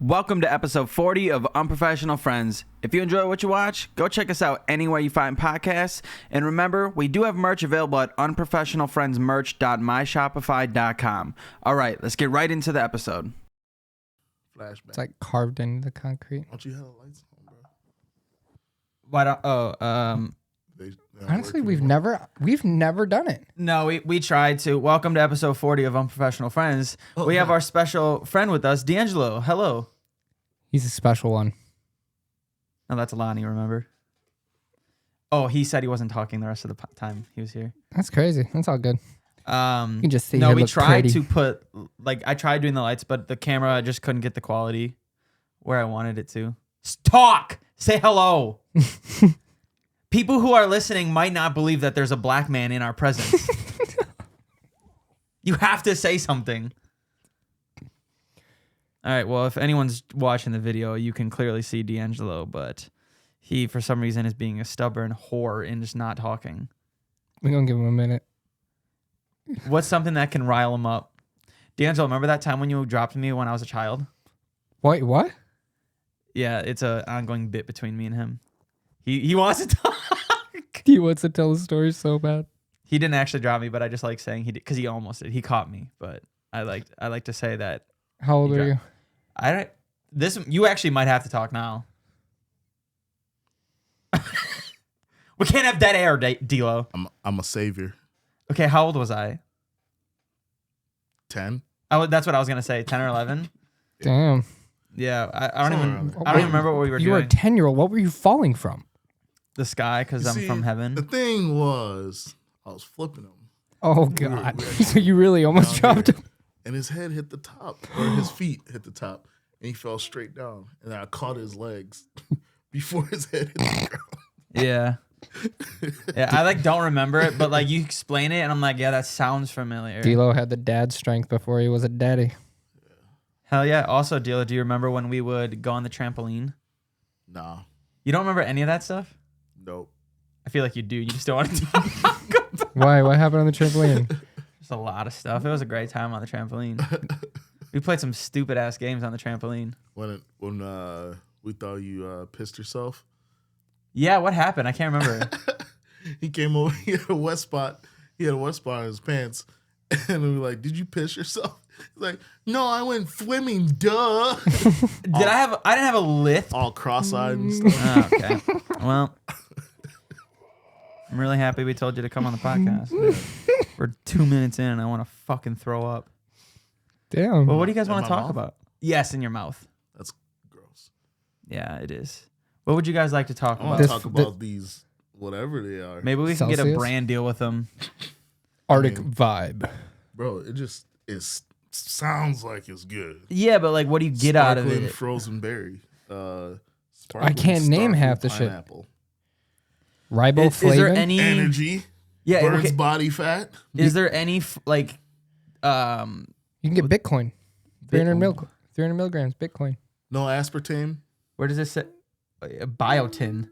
Welcome to episode 40 of Unprofessional Friends. If you enjoy what you watch, go check us out anywhere you find podcasts. And remember, we do have merch available at unprofessionalfriendsmerch.myshopify.com. All right, let's get right into the episode. Flashback. It's like carved into the concrete. Don't you have the lights on, bro? Why don't? They Honestly, we've never done it. No, we tried to. Welcome to episode 40 of Unprofessional Friends. We have our special friend with us, DeAngelo. Hello. He's a special one. Oh, that's Lonnie, remember? Oh, he said he wasn't talking the rest of the time he was here. That's crazy. That's all good. You can just see. No, we tried to put, I tried doing the lights, but the camera just couldn't get the quality where I wanted it to. Talk! Say hello! People who are listening might not believe that there's a black man in our presence. You have to say something. All right, well, if anyone's watching the video, you can clearly see DeAngelo, but he, for some reason, is being a stubborn whore and just not talking. We're going to give him a minute. What's something that can rile him up? DeAngelo, remember that time when you dropped me when I was a child? Wait, what? Yeah, it's an ongoing bit between me and him. He wants to talk. He wants to tell a story so bad. He didn't actually drop me, but I just like saying he did because he almost did. He caught me, but I like to say that. How old are you? You actually might have to talk now. We can't have dead air, D-Lo. I'm a savior. Okay, how old was I? 10. That's what I was gonna say. 10 or 11. Damn. Yeah, I don't even remember what we were doing. You were a 10-year-old. What were you falling from? The sky, because I'm from heaven. The thing was, I was flipping him. Oh God! So you really almost dropped him. And his head hit the top, or his feet hit the top, and he fell straight down. And I caught his legs before his head hit the ground. Yeah. Yeah, I don't remember it, but you explain it, and I'm like, yeah, that sounds familiar. D-Lo had the dad strength before he was a daddy. Hell yeah. Also, D-Lo, do you remember when we would go on the trampoline? Nah. You don't remember any of that stuff? Nope. I feel like you do. You just don't want to talk about it. Why? What happened on the trampoline? Just a lot of stuff. It was a great time on the trampoline. We played some stupid ass games on the trampoline. When we thought you pissed yourself. Yeah, what happened? I can't remember. He came over. He had a wet spot. He had a wet spot on his pants, and we were like, "Did you piss yourself?" He's like, "No, I went swimming. Duh." I didn't have a lift. All cross-eyed and stuff. Oh, okay. Well, I'm really happy we told you to come on the podcast. We're 2 minutes in, and I want to fucking throw up. Damn. Well, what do you guys want In to my talk mouth? about? Yes, in your mouth. That's gross. Yeah, it is. What would you guys like to talk I about? want to talk about these, whatever they are. Maybe we can get a Celsius? brand deal with them. Arctic vibe. Bro, it sounds like it's good. Yeah, but what do you get out of Sparkling it? frozen berry. I can't name half the shit. pineapple. Riboflavin. Is there any Energy. Yeah, Burns okay. body fat. Is there any You can get Bitcoin. 300 milligrams Bitcoin. No aspartame. where does this say? Biotin.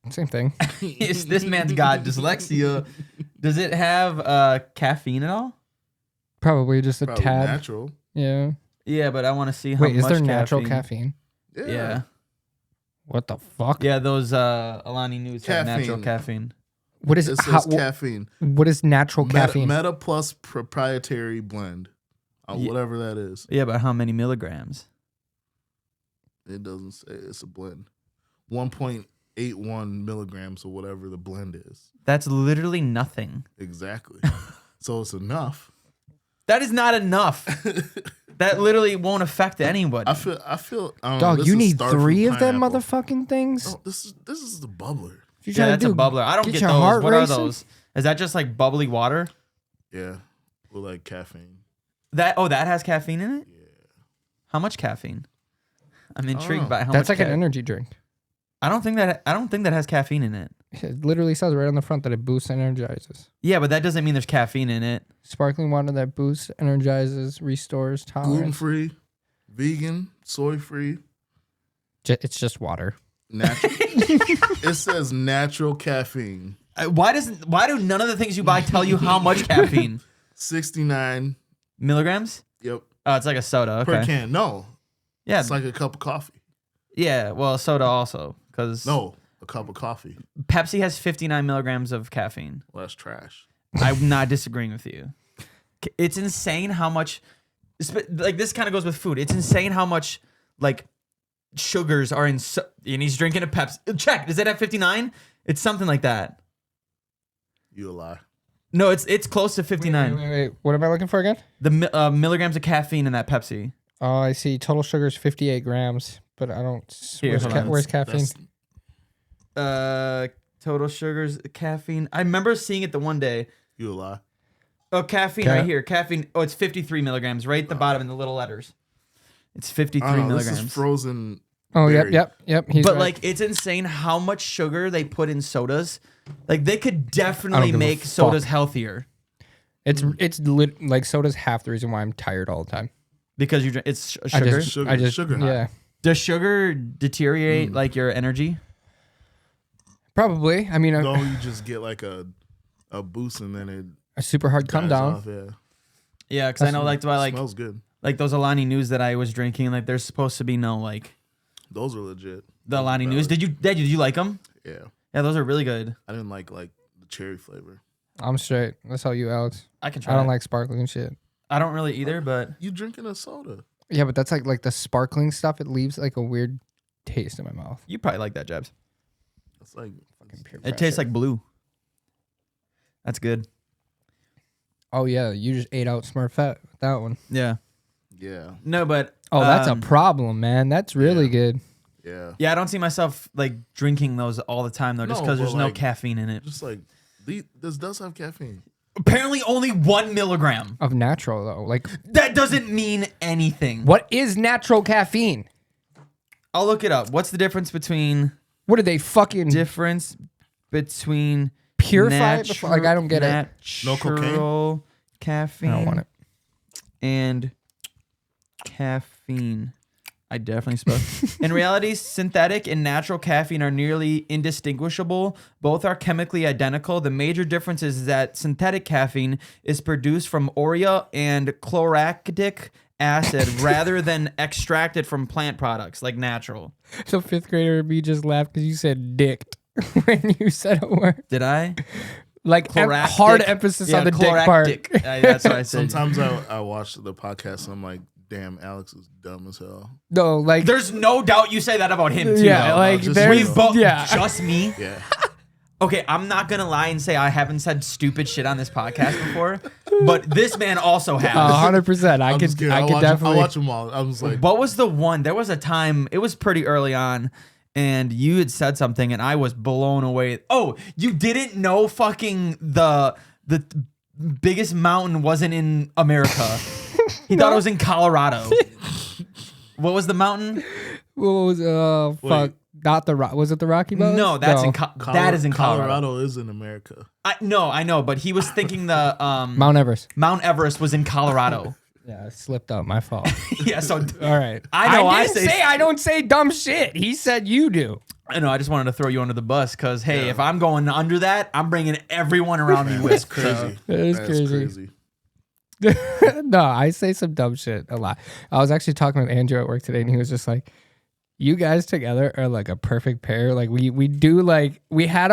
Same thing. This man's got dyslexia. Does it have caffeine at all? Probably just a Probably tad. natural. Yeah. Yeah, but I want to see how Wait, much is there natural caffeine? Yeah. What the fuck? Yeah, those Alani News have natural caffeine. What is It says caffeine. What is natural caffeine? Meta Plus proprietary blend. Whatever that is. Yeah, but how many milligrams? It doesn't say. It's a blend. 1.81 milligrams or whatever the blend is. That's literally nothing. Exactly. So it's enough. That is not enough. That literally won't affect anybody. I feel. Dog, you need 3 of them pineapple. motherfucking things. Oh, this is the bubbler. You Yeah, that's a bubbler. I don't get your those. heart What racing? are those? Is that just like bubbly water? Yeah, with like caffeine. That has caffeine in it? Yeah. How much caffeine? I'm intrigued by how much. That's like an energy drink. I don't think that has caffeine in it. It literally says right on the front that it boosts and energizes. Yeah, but that doesn't mean there's caffeine in it. Sparkling water that boosts, energizes, restores tolerance. Gluten free, vegan, soy free. It's just water. Natural. It says natural caffeine. Why do none of the things you buy tell you how much caffeine? 69 Milligrams? Yep. Oh, it's like a soda. Okay. Per can. No. Yeah. It's like a cup of coffee. Yeah. Well, soda also, because No, a cup of coffee. Pepsi has 59 milligrams of caffeine. Well, that's trash. I'm not disagreeing with you. It's insane how much, like this kind of goes with food. It's insane how much like sugars are in, and he's drinking a Pepsi. Check, is it at 59? It's something like that. You a lie. No, it's close to 59. Wait. What am I looking for again? The milligrams of caffeine in that Pepsi. Oh, I see. Total sugar is 58 grams, but I don't. Here, hold on. Where's caffeine? Total sugars, caffeine. I remember seeing it the one day. You a lie. Oh, caffeine right here. Caffeine. Oh, it's 53 milligrams right at the bottom in the little letters. It's 53 milligrams. This is frozen. Oh, berry. yep. He's But right. like, it's insane how much sugar they put in sodas. Like, they could I don't definitely give a make fuck. sodas healthier like soda's half the reason why I'm tired all the time. because you drink. It's I sugar. just Sugar high. yeah. Does sugar deteriorate like your energy? Probably. I mean, No, you just get like a boost and then it a super hard come dies down. off, yeah. Yeah, because I know like Smells good. like those Alani News that I was drinking. Like, there's supposed to be no like Those are legit. the Alani News. Did you like them? Yeah. Yeah, those are really good. I didn't like the cherry flavor. I'm straight. That's all you, Alex. I can try. I don't it. like sparkling shit. I don't really either, but You drinking a soda? Yeah, but that's like the sparkling stuff. It leaves like a weird taste in my mouth. you probably like that, Jabs. It's like Pure It tastes pressure. like blue. That's good. Oh yeah, you just ate out Smurfette with that one. Yeah. yeah, No, but Oh, that's a problem, man. That's really good. yeah. yeah. I don't see myself like drinking those all the time though, just No, because but, there's no like, caffeine in it. Just like this does have caffeine. Apparently, only 1 milligram. Of natural though. Like, That doesn't mean anything. what is natural caffeine? I'll look it up. What's the difference between What are they fucking purify it before? Like, I don't get it. No cocaine? natural caffeine. I don't want it. And caffeine. I definitely spoke. In reality, synthetic and natural caffeine are nearly indistinguishable. Both are chemically identical. The major difference is that synthetic caffeine is produced from urea and chloractic acid rather than extracted from plant products like natural. So fifth grader me just laughed because you said dicked when you said a word. Did I? Like Chloractic. hard emphasis Yeah, on the dick part. chloractic. That's what I said. Sometimes I watch the podcast and I'm like, damn, Alex is dumb as hell. No, like There's no doubt you say that about him too. yeah, though. like just there's we've both. yeah. Just me. Yeah. Okay, I'm not gonna lie and say I haven't said stupid shit on this podcast before, but this man also has. 100%. I I'm just could kidding. I could I definitely watch them all. I was like, What was the one? There was a time, it was pretty early on, and you had said something and I was blown away. Oh, you didn't know fucking the biggest mountain wasn't in America. He thought it was in Colorado. What was the mountain? What was fuck? Not the rock. Was it the Rocky Mountains? No, that's No. that is in Colorado. Colorado is in America. I know, but he was thinking the Mount Everest. Mount Everest was in Colorado. Yeah, I slipped up. My fault. Yeah, so All right. I know, I didn't say- I don't say dumb shit. He said you do. I know. I just wanted to throw you under the bus because hey, if I'm going under that, I'm bringing everyone around me That's with. crazy. That is crazy. No, I say some dumb shit a lot. I was actually talking with Andrew at work today, and he was just like, "You guys together are like a perfect pair. Like we do like we have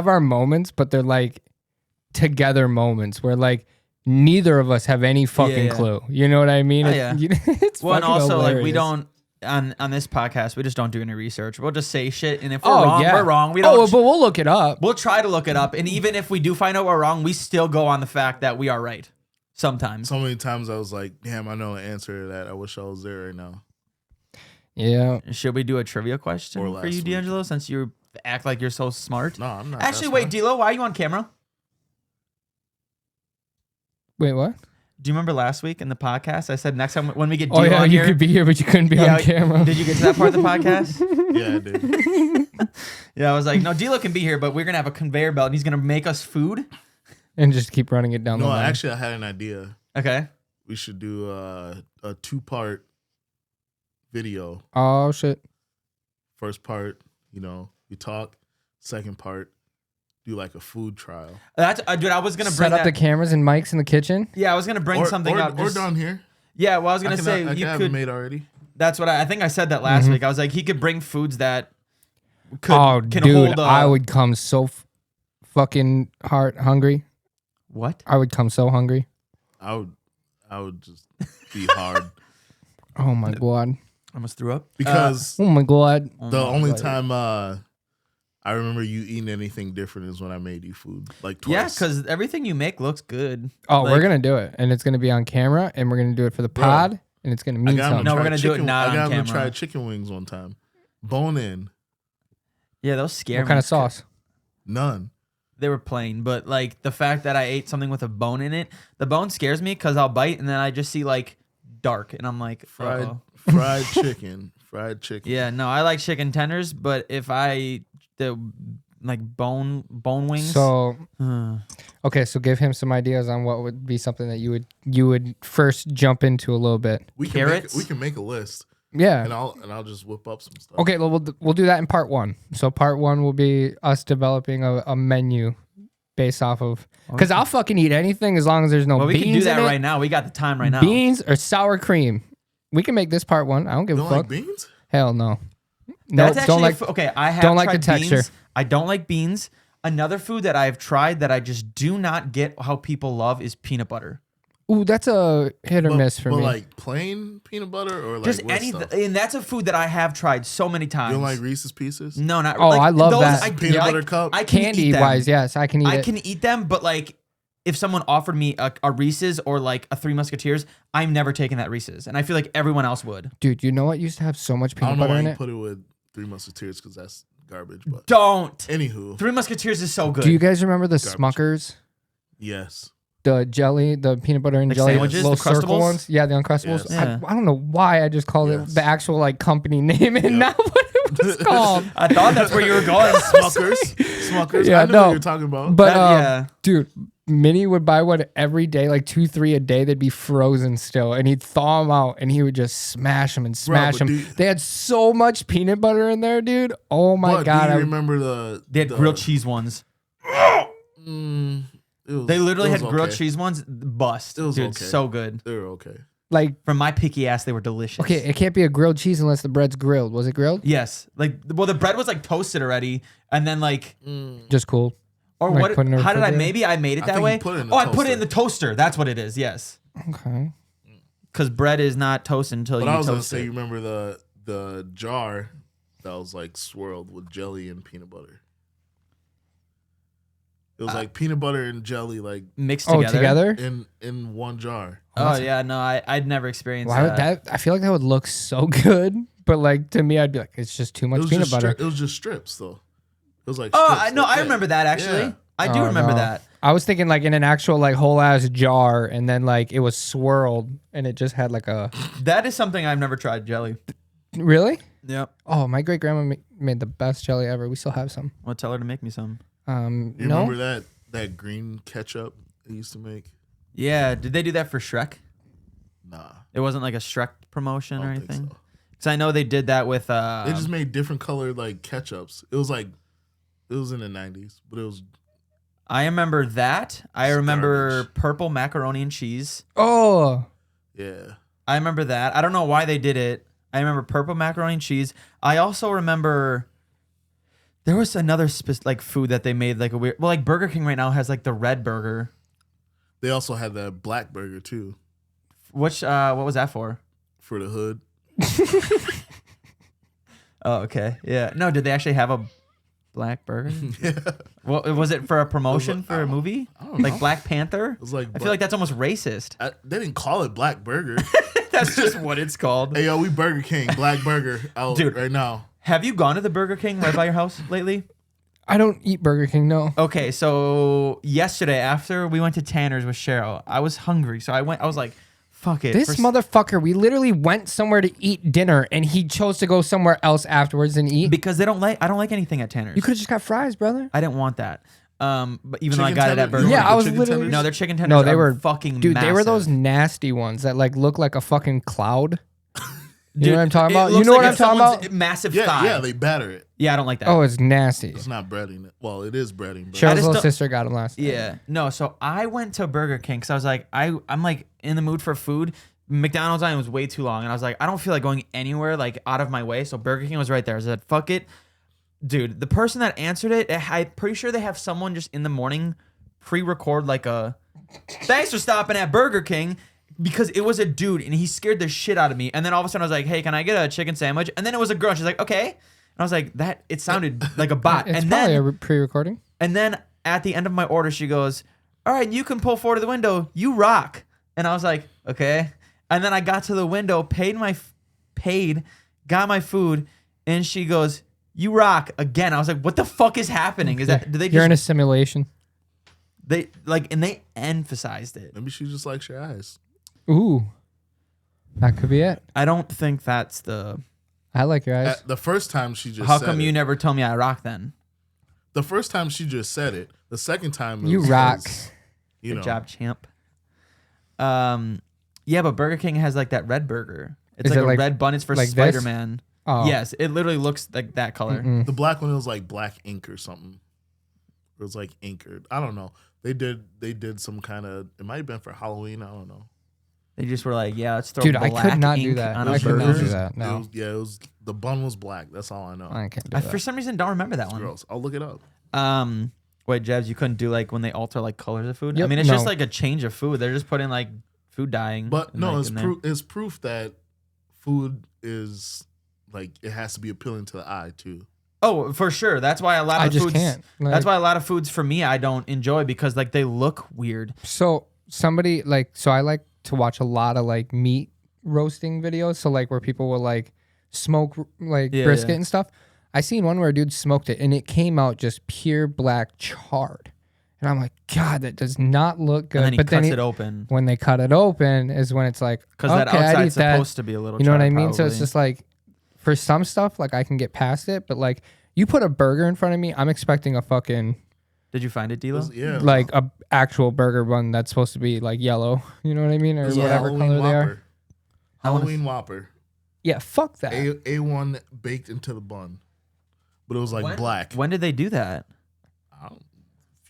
our moments, but they're like together moments where like neither of us have any fucking Yeah. clue. You know what I mean? Oh, It- yeah. it's Well, and fucking also like we hilarious. don't on this podcast we just don't do any research. We'll just say shit, and if we're Oh wrong, yeah, we're wrong. We don't. Oh, but we'll look it up. We'll try to look it up, and even if we do find out we're wrong, we still go on the fact that we are right. Sometimes. So many times I was like, damn, I know the answer to that. I wish I was there right now. Yeah. Should we do a trivia question Or for last you, week. DeAngelo? Since you act like you're so smart. No, I'm not. Actually, That's wait, fine. D'Lo, why are you on camera? Wait, what? Do you remember last week in the podcast? I said next time when we get Oh D'Lo yeah, on you here. could be here, but you couldn't be Yeah, on camera. Did you get to that part of the podcast? Yeah, I did. Yeah, I was like, no, D'Lo can be here, but we're gonna have a conveyor belt, and he's gonna make us food. And just keep running it down No, the line. actually, I had an idea. Okay. We should do a 2-part video. Oh shit. First part, we talk. Second part, do like a food trial. That's dude. I was gonna bring Set up that. the cameras and mics in the kitchen. Yeah, I was gonna bring something up. Or just- down here. Yeah, well, I was gonna say I you have could. it made already. That's what I think I said that last week. I was like, he could bring foods that can dude, hold. I would come so fucking hungry. What? I would come so hungry. I would just be hard. Oh my god. I almost threw up. Because Oh my god. the only time I remember you eating anything different is when I made you food. Like twice. Yeah, because everything you make looks good. Oh, Like, we're gonna do it, and it's gonna be on camera, and we're gonna do it for the pod, and it's gonna mean something. No, we're gonna do it not I got on him to camera. try chicken wings one time. Bone in. Yeah, those scare me. What kind of sauce? None. They were plain, but like the fact that I ate something with a bone in it, the bone scares me because I'll bite and then I just see like dark, and I'm like, Fried chicken. Fried chicken. Yeah, no, I like chicken tenders, but if I the like bone wings. So, okay, so give him some ideas on what would be something that you would first jump into a little bit. We Carrots? can make a list. Yeah. And I'll just whip up some stuff. Okay, well, we'll do that in part 1. So part 1 will be us developing a menu based off of, because I'll fucking eat anything as long as there's no well, beans we can do that in it. right now. We got the time right now. Beans or sour cream. We can make this part 1. I don't give You a don't fuck. like beans? Hell no. That's No, actually don't like. okay. I have don't like tried the texture. beans. I don't like beans. Another food that I have tried that I just do not get how people love is peanut butter. Ooh, that's a hit or miss for me. Like plain peanut butter or like Just what any, stuff? and that's a food that I have tried so many times. You don't like Reese's Pieces? No, not. Oh, like, I love those, that. I, Peanut like, butter cup? I can Candy eat them. wise, yes, I can eat I it. can eat them, but like if someone offered me a Reese's or like a Three Musketeers, I'm never taking that Reese's, and I feel like everyone else would. Dude, you know what used to have so much I peanut don't know butter why in you it? put it with Three Musketeers because that's garbage. But Don't. anywho, Three Musketeers is so good. Do you guys remember the Garbage. Smuckers? yes. The jelly, the peanut butter and Like jelly, sandwiches, little the circle Crustables? ones. Yeah, the Uncrustables. Yes. Yeah. I don't know why I just called it Yes. the actual like company name and Yep. not what it was called. I thought that's where you were going. Smuckers. Yeah, I know no. what you're talking about. But Yeah. dude, Minnie would buy one every day, like 2-3 a day. They'd be frozen still, and he'd thaw them out, and he would just smash them and smash but them. dude- They had so much peanut butter in there, dude. Oh my But god! do you remember They had grilled cheese ones. They literally had grilled cheese ones. Bust. It was Dude, okay. so good. They were okay. like, From my picky ass, they were delicious. okay, it can't be a grilled cheese unless the bread's grilled. Was it grilled? Yes. Like, well, the bread was like toasted already, and then like, Just cool. or Like what? put it in a How did I? refrigerator? Maybe I made it I that think way. you put it in the I put it in toaster. the toaster. That's what it is. Yes. Okay. Because bread is not toasted until But you I was gonna toast say, it. you remember the jar that was like swirled with jelly and peanut butter. It was like peanut butter and jelly, like Mixed Oh, together. together? in one jar. Oh yeah, no, I'd never experienced Why would that. that? I feel like that would look so good, but like to me, I'd be like, it's just too It much was peanut just butter. it was just strips though. It was like Oh, strips, I know. like, I yeah. remember that actually. Yeah. I do Oh, remember no. that. I was thinking like in an actual like whole ass jar, and then like it was swirled, and it just had like a. That is something I've never tried. Jelly. Really? Yep. Oh, my great grandma made the best jelly ever. We still have some. Well, tell her to make me some. You No. remember that green ketchup they used to make? Yeah. Did they do that for Shrek? Nah, It wasn't like a Shrek promotion I or don't think anything. so. Because I know they did that with. They just made different colored like ketchups. It was in the 90s, but it was I remember that. I It's remember garbage. purple macaroni and cheese. Oh, yeah. I remember that. I don't know why they did it. I remember purple macaroni and cheese. I also remember there was another like food that they made like a weird. Well, like Burger King right now has like the red burger. They also had that black burger too Which what was that for? for the hood. Oh, okay. Yeah. No, did they actually have a black burger? Yeah, Well, was it for a promotion like- for a movie? I don't know. Like Black Panther? It was like I feel like that's almost racist. they didn't call it black burger. That's just what it's called. Hey yo, we Burger King black burger out Dude. right now. Have you gone to the Burger King right by your house lately? I don't eat Burger King. No. Okay, so yesterday after we went to Tanner's with Cheryl, I was hungry, so I was like, "Fuck it." This motherfucker, we literally went somewhere to eat dinner, and he chose to go somewhere else afterwards and eat. because I don't like anything at Tanner's. You could have just got fries, brother. I didn't want that. But even though I Chicken got it at tender- Burger you King. Yeah, want I the was chicken literally- tenders? No, their chicken tenders No, they are were fucking Dude, they were those massive. nasty ones that like look like a fucking cloud. You Dude, know what I'm talking it about? You looks know like what I'm if talking someone's about? Massive Yeah, thigh. yeah, they batter it. Yeah, I don't like that. Oh, it's nasty. It's not breading it. Well, it is breading. But I Cheryl's just little don't- sister got him last. Yeah. No, so I went to Burger King because I was like, I'm like in the mood for food. McDonald's line was way too long, and I was like, I don't feel like going anywhere like out of my way. So Burger King was right there. I said, fuck it, dude. The person that answered it, I'm pretty sure they have someone just in the morning pre-record like a thanks for stopping at Burger King, because it was a dude and he scared the shit out of me. And then all of a sudden I was like, hey, can I get a chicken sandwich? And then it was a girl. She's like, okay. And I was like, that it sounded like a bot. It's and probably then a pre-recording. and then at the end of my order, she goes, all right, you can pull forward to the window. You rock. And I was like, okay. And then I got to the window, got my food, and she goes, you rock again. I was like, what the fuck is happening? Is that, do they You're in a just, simulation. and they emphasized it. Maybe she just likes your eyes. Ooh, that could be it. I don't think that's the, I like your eyes. The first time she just how said come it, you never told me I rock then? the first time she just said it. The second time You rock. You Good know, job, champ. Yeah, but Burger King has like that red burger. It's Is like it a like- red bun. It's for like this? Spider-Man. Oh. Yes, it literally looks like that color. Mm-mm. the black one was like black ink or something. It was like inkered. I don't know. They did some kind of. It might have been for Halloween. I don't know. They just were like, yeah, let's throw Dude, I black could not do ink that. on I a could not burger. do that. No. It was the bun was black. That's all I know. I can't do I that. for some reason don't remember that one. Gross. I'll look it up. Wait, Jebs, you couldn't do like when they alter like colors of food? I Yep, mean, it's no. just like a change of food. They're just putting like food dyeing. But and, no, like, it's in there. proof. It's proof that food is like it has to be appealing to the eye too. Oh, for sure. That's why a lot of I just foods. can't. Like, That's why a lot of foods for me I don't enjoy, because like they look weird. So somebody like, so I like to watch a lot of like meat roasting videos. So like where people will like smoke like Yeah, brisket yeah. and stuff. I seen one where a dude smoked it and it came out just pure black charred. And I'm like, God, that does not look good. And then he but cuts then it open. when they cut it open is when it's like, Because okay, that I'd outside's eat that. supposed to be a little You know what charred, I mean? So it's probably. just like, for some stuff, like I can get past it, but like you put a burger in front of me, I'm expecting a fucking Did you find it, D'Lo? Yeah, like a actual burger bun that's supposed to be like yellow. You know what I mean, or It's a whatever Halloween color they Whopper. are. Halloween Whopper. Yeah, fuck that. A1 baked into the bun, but it was like black. When did they do that? I don't-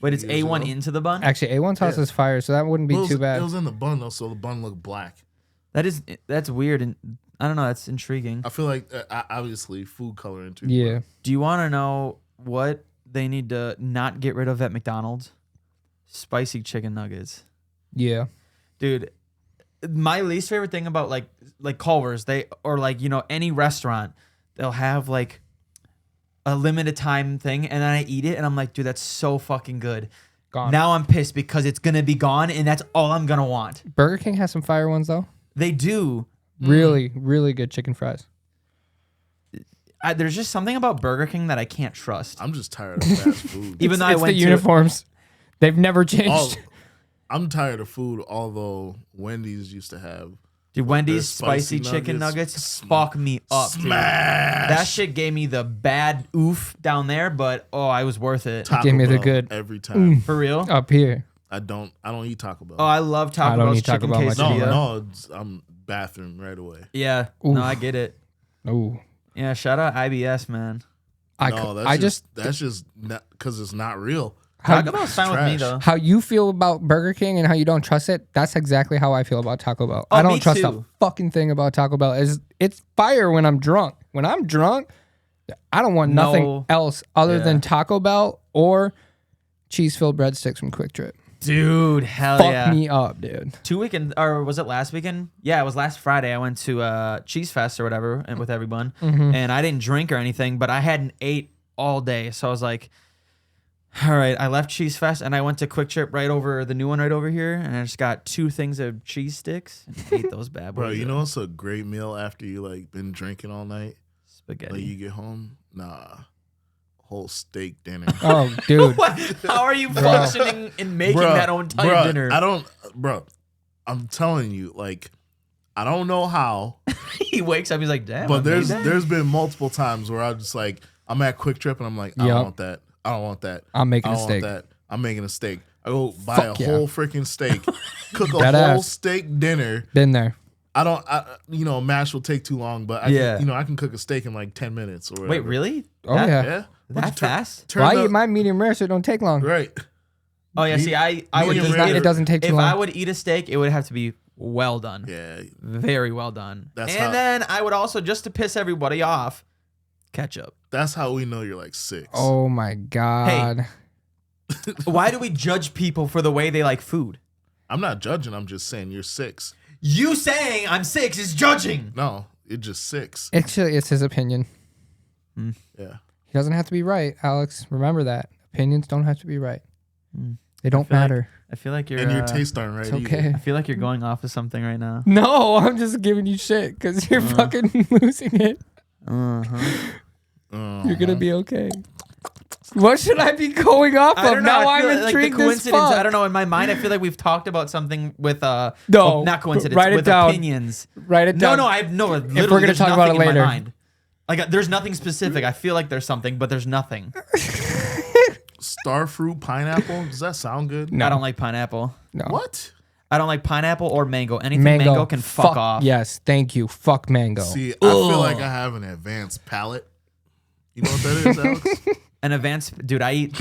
Wait, it's years A1 ago. into the bun? Actually, A1 sauce is fire, so that wouldn't be It was, too bad. It was in the bun though, so the bun looked black. That's weird, and I don't know. That's intriguing. I feel like obviously food coloring too. Yeah. Do you want to know what they need to not get rid of at McDonald's? Spicy chicken nuggets, Yeah. dude. My least favorite thing about like Culver's, any restaurant, they'll have like a limited time thing, and then I eat it, and I'm like, dude, that's so fucking good. Gone. Now I'm pissed because it's gonna be gone, and that's all I'm gonna want. Burger King has some fire ones though. They do. Really, really good chicken fries. There's just something about Burger King that I can't trust. I'm just tired of fast food. Even though I It's went the to uniforms. They've never changed. All- I'm tired of food, although Wendy's used to have Dude, Wendy's their spicy spicy chicken nuggets, nuggets fuck me up. Dude. smash. That shit gave me the bad oof down there, but I was worth it. Taco Give me the Bell good every time. For real? Up here. I don't eat Taco Bell. Oh, I love Taco I don't Bell's eat Taco chicken Bell much quesadilla. either. I'm bathroom right away. Yeah, Oof. no, I get it. Oh. Yeah, shout out IBS, man. That's just because it's not real. Taco Bell's fine with me trash. though. How you feel about Burger King and how you don't trust it, that's exactly how I feel about Taco Bell. I me don't trust a too. fucking thing about Taco Bell. It's fire when I'm drunk. When I'm drunk, I don't want nothing No. else other Yeah. than Taco Bell or cheese-filled breadsticks from Quick Trip. Dude, hell Fuck yeah. me up, dude. 2 weekend, or was it last weekend? Yeah, it was last Friday. I went to Cheese Fest or whatever, and with everyone, and I didn't drink or anything, but I hadn't ate all day, so I was like, all right. I left Cheese Fest and I went to Quick Trip right over the new one right over here, and I just got 2 things of cheese sticks and ate those bad boys. Bro, you know it's a great meal after you like been drinking all night. Spaghetti. Like you get home, whole steak dinner. Oh, dude. What? How are you functioning in making that entire dinner? I'm telling you, like, I don't know how, He wakes up, he's like, damn. but I made that. there's been multiple times where I just like I'm at Quick Trip and I'm like, I Yup. don't want that. I don't want that. I'm making I a don't steak. want that. I'm making a steak. I go buy Fuck a yeah. whole freaking steak, cook a Dead whole ass. steak dinner. Been there. Mash will take too long, but Yeah. I can cook a steak in like 10 minutes or whatever. Wait, really? Oh, That- yeah. Yeah. That fast? Turn Well, I the- eat my medium rare so it don't take long. right. Oh yeah. See, I would medium just rare. eat It doesn't take too If long. I would eat a steak, it would have to be well done. Yeah, Very well done. That's and how- then I would also, just to piss everybody off, ketchup. that's how we know you're like 6. Oh my God. Why do we judge people for the way they like food? I'm not judging. I'm just saying you're 6. You saying I'm 6 is judging. No, you're just 6. Actually, it's his opinion. Yeah. He doesn't have to be right, Alex. Remember that. Opinions don't have to be right. They don't feel like- matter. I feel like you're. And your tastes aren't right. It's okay. I feel like you're going off of something right now. No, I'm just giving you shit because you're fucking losing it. You're gonna be okay. What should I be going off I of? don't know. Now I feel I'm like intrigued the as coincidence. fuck. I don't know. In my mind, I feel like we've talked about something with No, well, not coincidence. write it with down. opinions. Write it No, down. no. I have no. Literally, we're gonna there's talk about nothing it in my later. mind. Like there's nothing specific. I feel like there's something, but there's nothing. Starfruit pineapple. Does that sound good? No. I don't like pineapple. No. What? I don't like pineapple or mango. Anything mango can fuck off. Yes, thank you. Fuck mango. See, I feel like I have an advanced palate. You know what that is, Alex? An advanced dude. I eat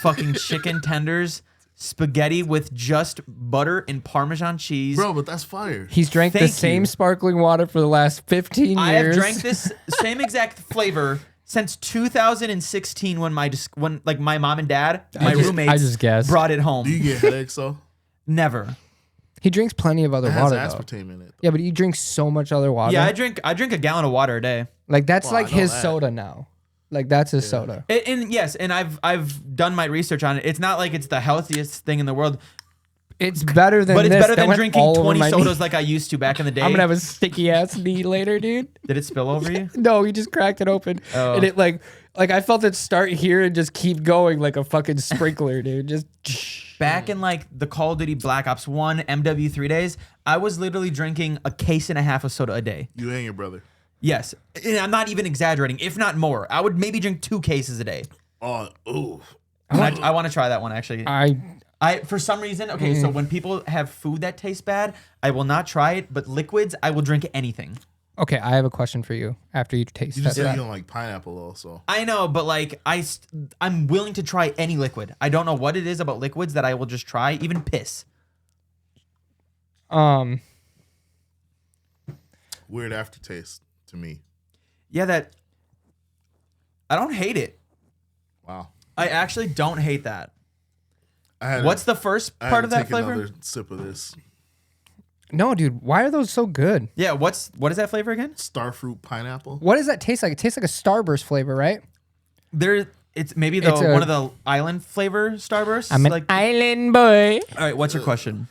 fucking chicken tenders, spaghetti with just butter and Parmesan cheese. Bro, but that's fire. He's drank the Thank same you. sparkling water for the last 15 years. I have drank this same exact flavor since 2016 when my mom and dad, my roommates, I just guessed. brought it home. Do you get headaches though? Never. He drinks plenty of other It has water though. aspartame in it. Yeah, but he drinks so much other water. Yeah, I drink a gallon of water a day. Like that's Well, like I know his that. soda now. Like that's his soda. And yes, and I've done my research on it. It's not like it's the healthiest thing in the world, It's better than but it's this. better That than went drinking all over 20 my knee. sodas like I used to back in the day. I'm gonna have a sticky ass knee later, dude. Did it spill over you? No, he just cracked it open, Oh. and it like I felt it start here and just keep going like a fucking sprinkler, dude. Just Back in like the Call of Duty Black Ops 1 MW3 days, I was literally drinking a case and a half of soda a day. You and your brother. Yes, and I'm not even exaggerating. If not more, I would maybe drink 2 cases a day. Oh, ooh. And I want to try that one actually. I For some reason, okay, so when people have food that tastes bad, I will not try it. But liquids, I will drink anything. okay. I have a question for you after you taste You just that. said you don't like pineapple also. I know, but like I'm willing to try any liquid. I don't know what it is about liquids that I will just try, even piss. Weird aftertaste to me. Yeah, that I don't hate it. Wow. I actually don't hate that. What's the first part of that flavor? Another sip of this No, dude. Why are those so good? Yeah, what is that flavor again? starfruit pineapple. What does that taste like? It tastes like a Starburst flavor, right? It's maybe It's one of the island flavor Starbursts. I'm an island boy. All right, what's your question?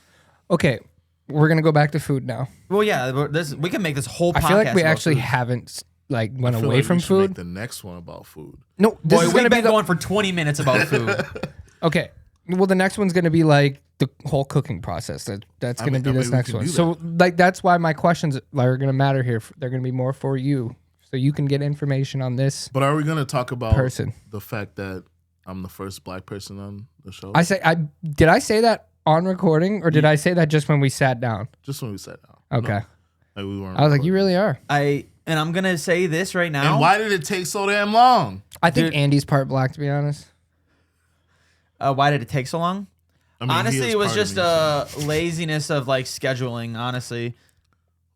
Okay, we're gonna go back to food now. Well, yeah, we can make this whole podcast I feel like we about actually food. haven't went I feel away like from we should food. Make the next one about food. No, this Boy, is we've gonna be been going for 20 minutes about food. Okay. Well, the next one's gonna be like the whole cooking process. That's gonna be this we next can one. do So like that's why my questions are gonna matter here. They're gonna be more for you, so you can get information on this But are we gonna talk about person. the fact that I'm the first black person on the show? Did I say that on recording or did I say that just when we sat down? Just when we sat down. Okay. No, like we weren't. I was like, recording. you really are. And I'm gonna say this right now. And why did it take so damn long? I think Dude. Andy's part black, to be honest. Why did it take so long? I mean, he Honestly, is it was part of just me, a laziness of like scheduling. Honestly,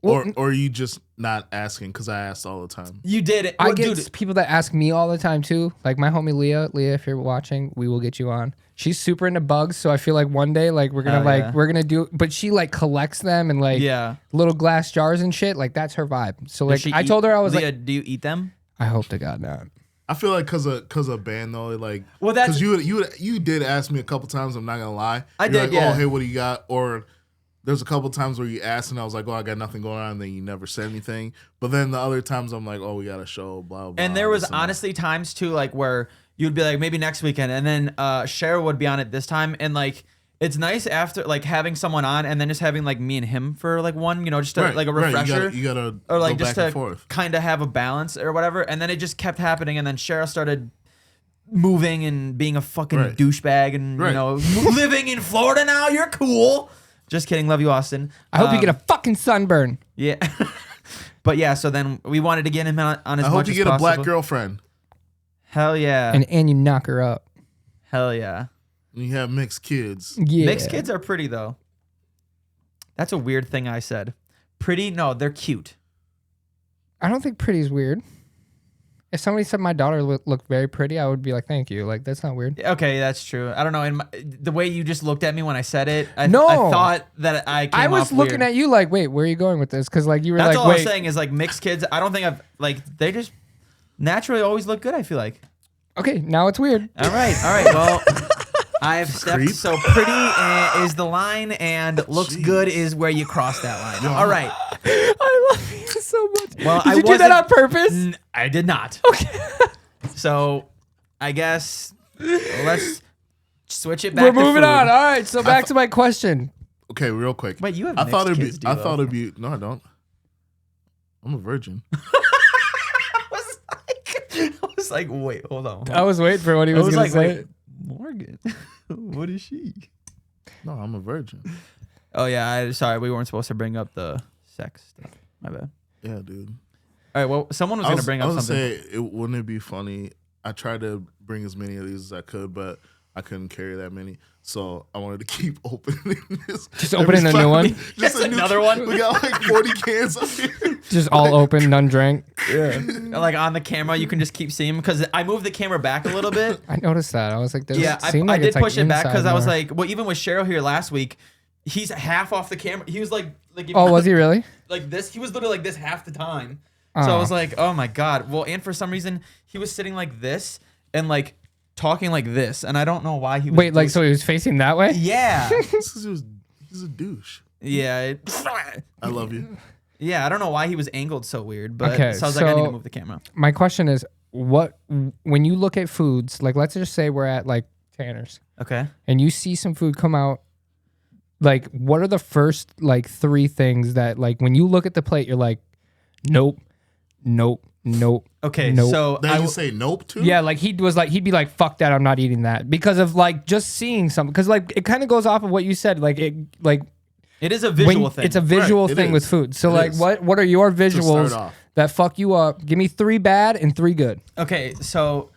or you just not asking because I asked all the time. you did it. I Well, get dude, people that ask me all the time too. Like my homie Leah, if you're watching, we will get you on. She's super into bugs, so I feel like one day like we're gonna Hell yeah. we're gonna do, but she like collects them and like yeah. little glass jars and shit. Like that's her vibe. So Does like she I eat- told her I was Leah, like, do you eat them? I hope to God not. I feel like cause of band though, like Well, that's- because you did ask me a couple times. I'm not gonna lie. I You're did, like, yeah. Oh, hey, what do you got? Or there's a couple times where you asked and I was like, oh, I got nothing going on. And then you never said anything. But then the other times I'm like, oh, we got a show, blah blah. And there was this that. honestly times too, like where you'd be like maybe next weekend, and then Cheryl would be on it this time, and like it's nice after like having someone on, and then just having like me and him for like one, just to, Right, like a right. refresher. You gotta or like go just back and to forth. kind of have a balance or whatever. And then it just kept happening. And then Cheryl started moving and being a fucking Right. douchebag and, Right. living in Florida now. You're cool. Just kidding. Love you, Austin. I hope you get a fucking sunburn. Yeah. But yeah, so then we wanted to get him on as I much hope you as get a black possible. girlfriend Hell yeah. And you knock her up. Hell yeah. and you have mixed kids. Yeah. Mixed kids are pretty though. That's a weird thing I said. Pretty? No, they're cute. I don't think pretty's weird. If somebody said my daughter looked very pretty, I would be like, thank you. Like, that's not weird. Okay, that's true. I don't know. The way you just looked at me when I said it, I No. thought that I came I was off looking weird. at you like, wait, where are you going with this? Because like you were That's like, all wait. I'm saying is like mixed kids. I don't think I've like they just naturally always look good. I feel like. Okay, now it's weird. All right. Well, I've stepped. Creep. So pretty is the line, and looks good is where you cross that line. All right. I love you so much. Well, did I you do that wasn't- on purpose? I did not. Okay. So I guess let's switch it back. We're to moving food. on. All right, so back to my question. Okay, real quick. Wait, you have I thought mixed it'd be. kids, I D'Lo. thought it'd be. No, I don't. I'm a virgin. I was like, wait, hold on. I was waiting for what he I was, was going like, to say. wait, Morgan, what is she? No, I'm a virgin. Oh yeah, sorry, we weren't supposed to bring up the sex stuff. My bad. Yeah, dude. All right, well, someone was gonna bring up something. Wouldn't it be funny? I tried to bring as many of these as I could, but I couldn't carry that many. So I wanted to keep opening this. Just opening a new one? Just another one? We got like 40 cans up here. Just all open, none drank. Yeah. Like on the camera, you can just keep seeing because I moved the camera back a little bit. I noticed that. I was like, does Yeah, it seem I like did it's, like, push it back because inside I was more? like, well, even with Cheryl here last week, he's half off the camera. He was like if Oh, you- was he really? like this? He was literally like this half the time. So I was like, oh my God. Well, and for some reason, he was sitting like this and like talking like this. And I don't know why he was. Wait, like, so he was facing that way? Yeah. He's a douche. Yeah. I love you. Yeah. I don't know why he was angled so weird. But Okay, so I was like, I need to so- move the camera. My question is, when you look at foods, like, let's just say we're at, like, Tanner's, Okay. and you see some food come out, like, what are the first, like, 3 things that, like, when you look at the plate, you're like, nope, nope, nope. Okay. Nope. So Then I you say nope to? Yeah, like he'd be like, fuck that, I'm not eating that. Because of like just seeing something. Because like it kind of goes off of what you said. Like it is a visual thing. It's a visual Right, it thing with is. food. So It like is. what are your visuals off. that fuck you up? Give me 3 bad and 3 good. Okay. So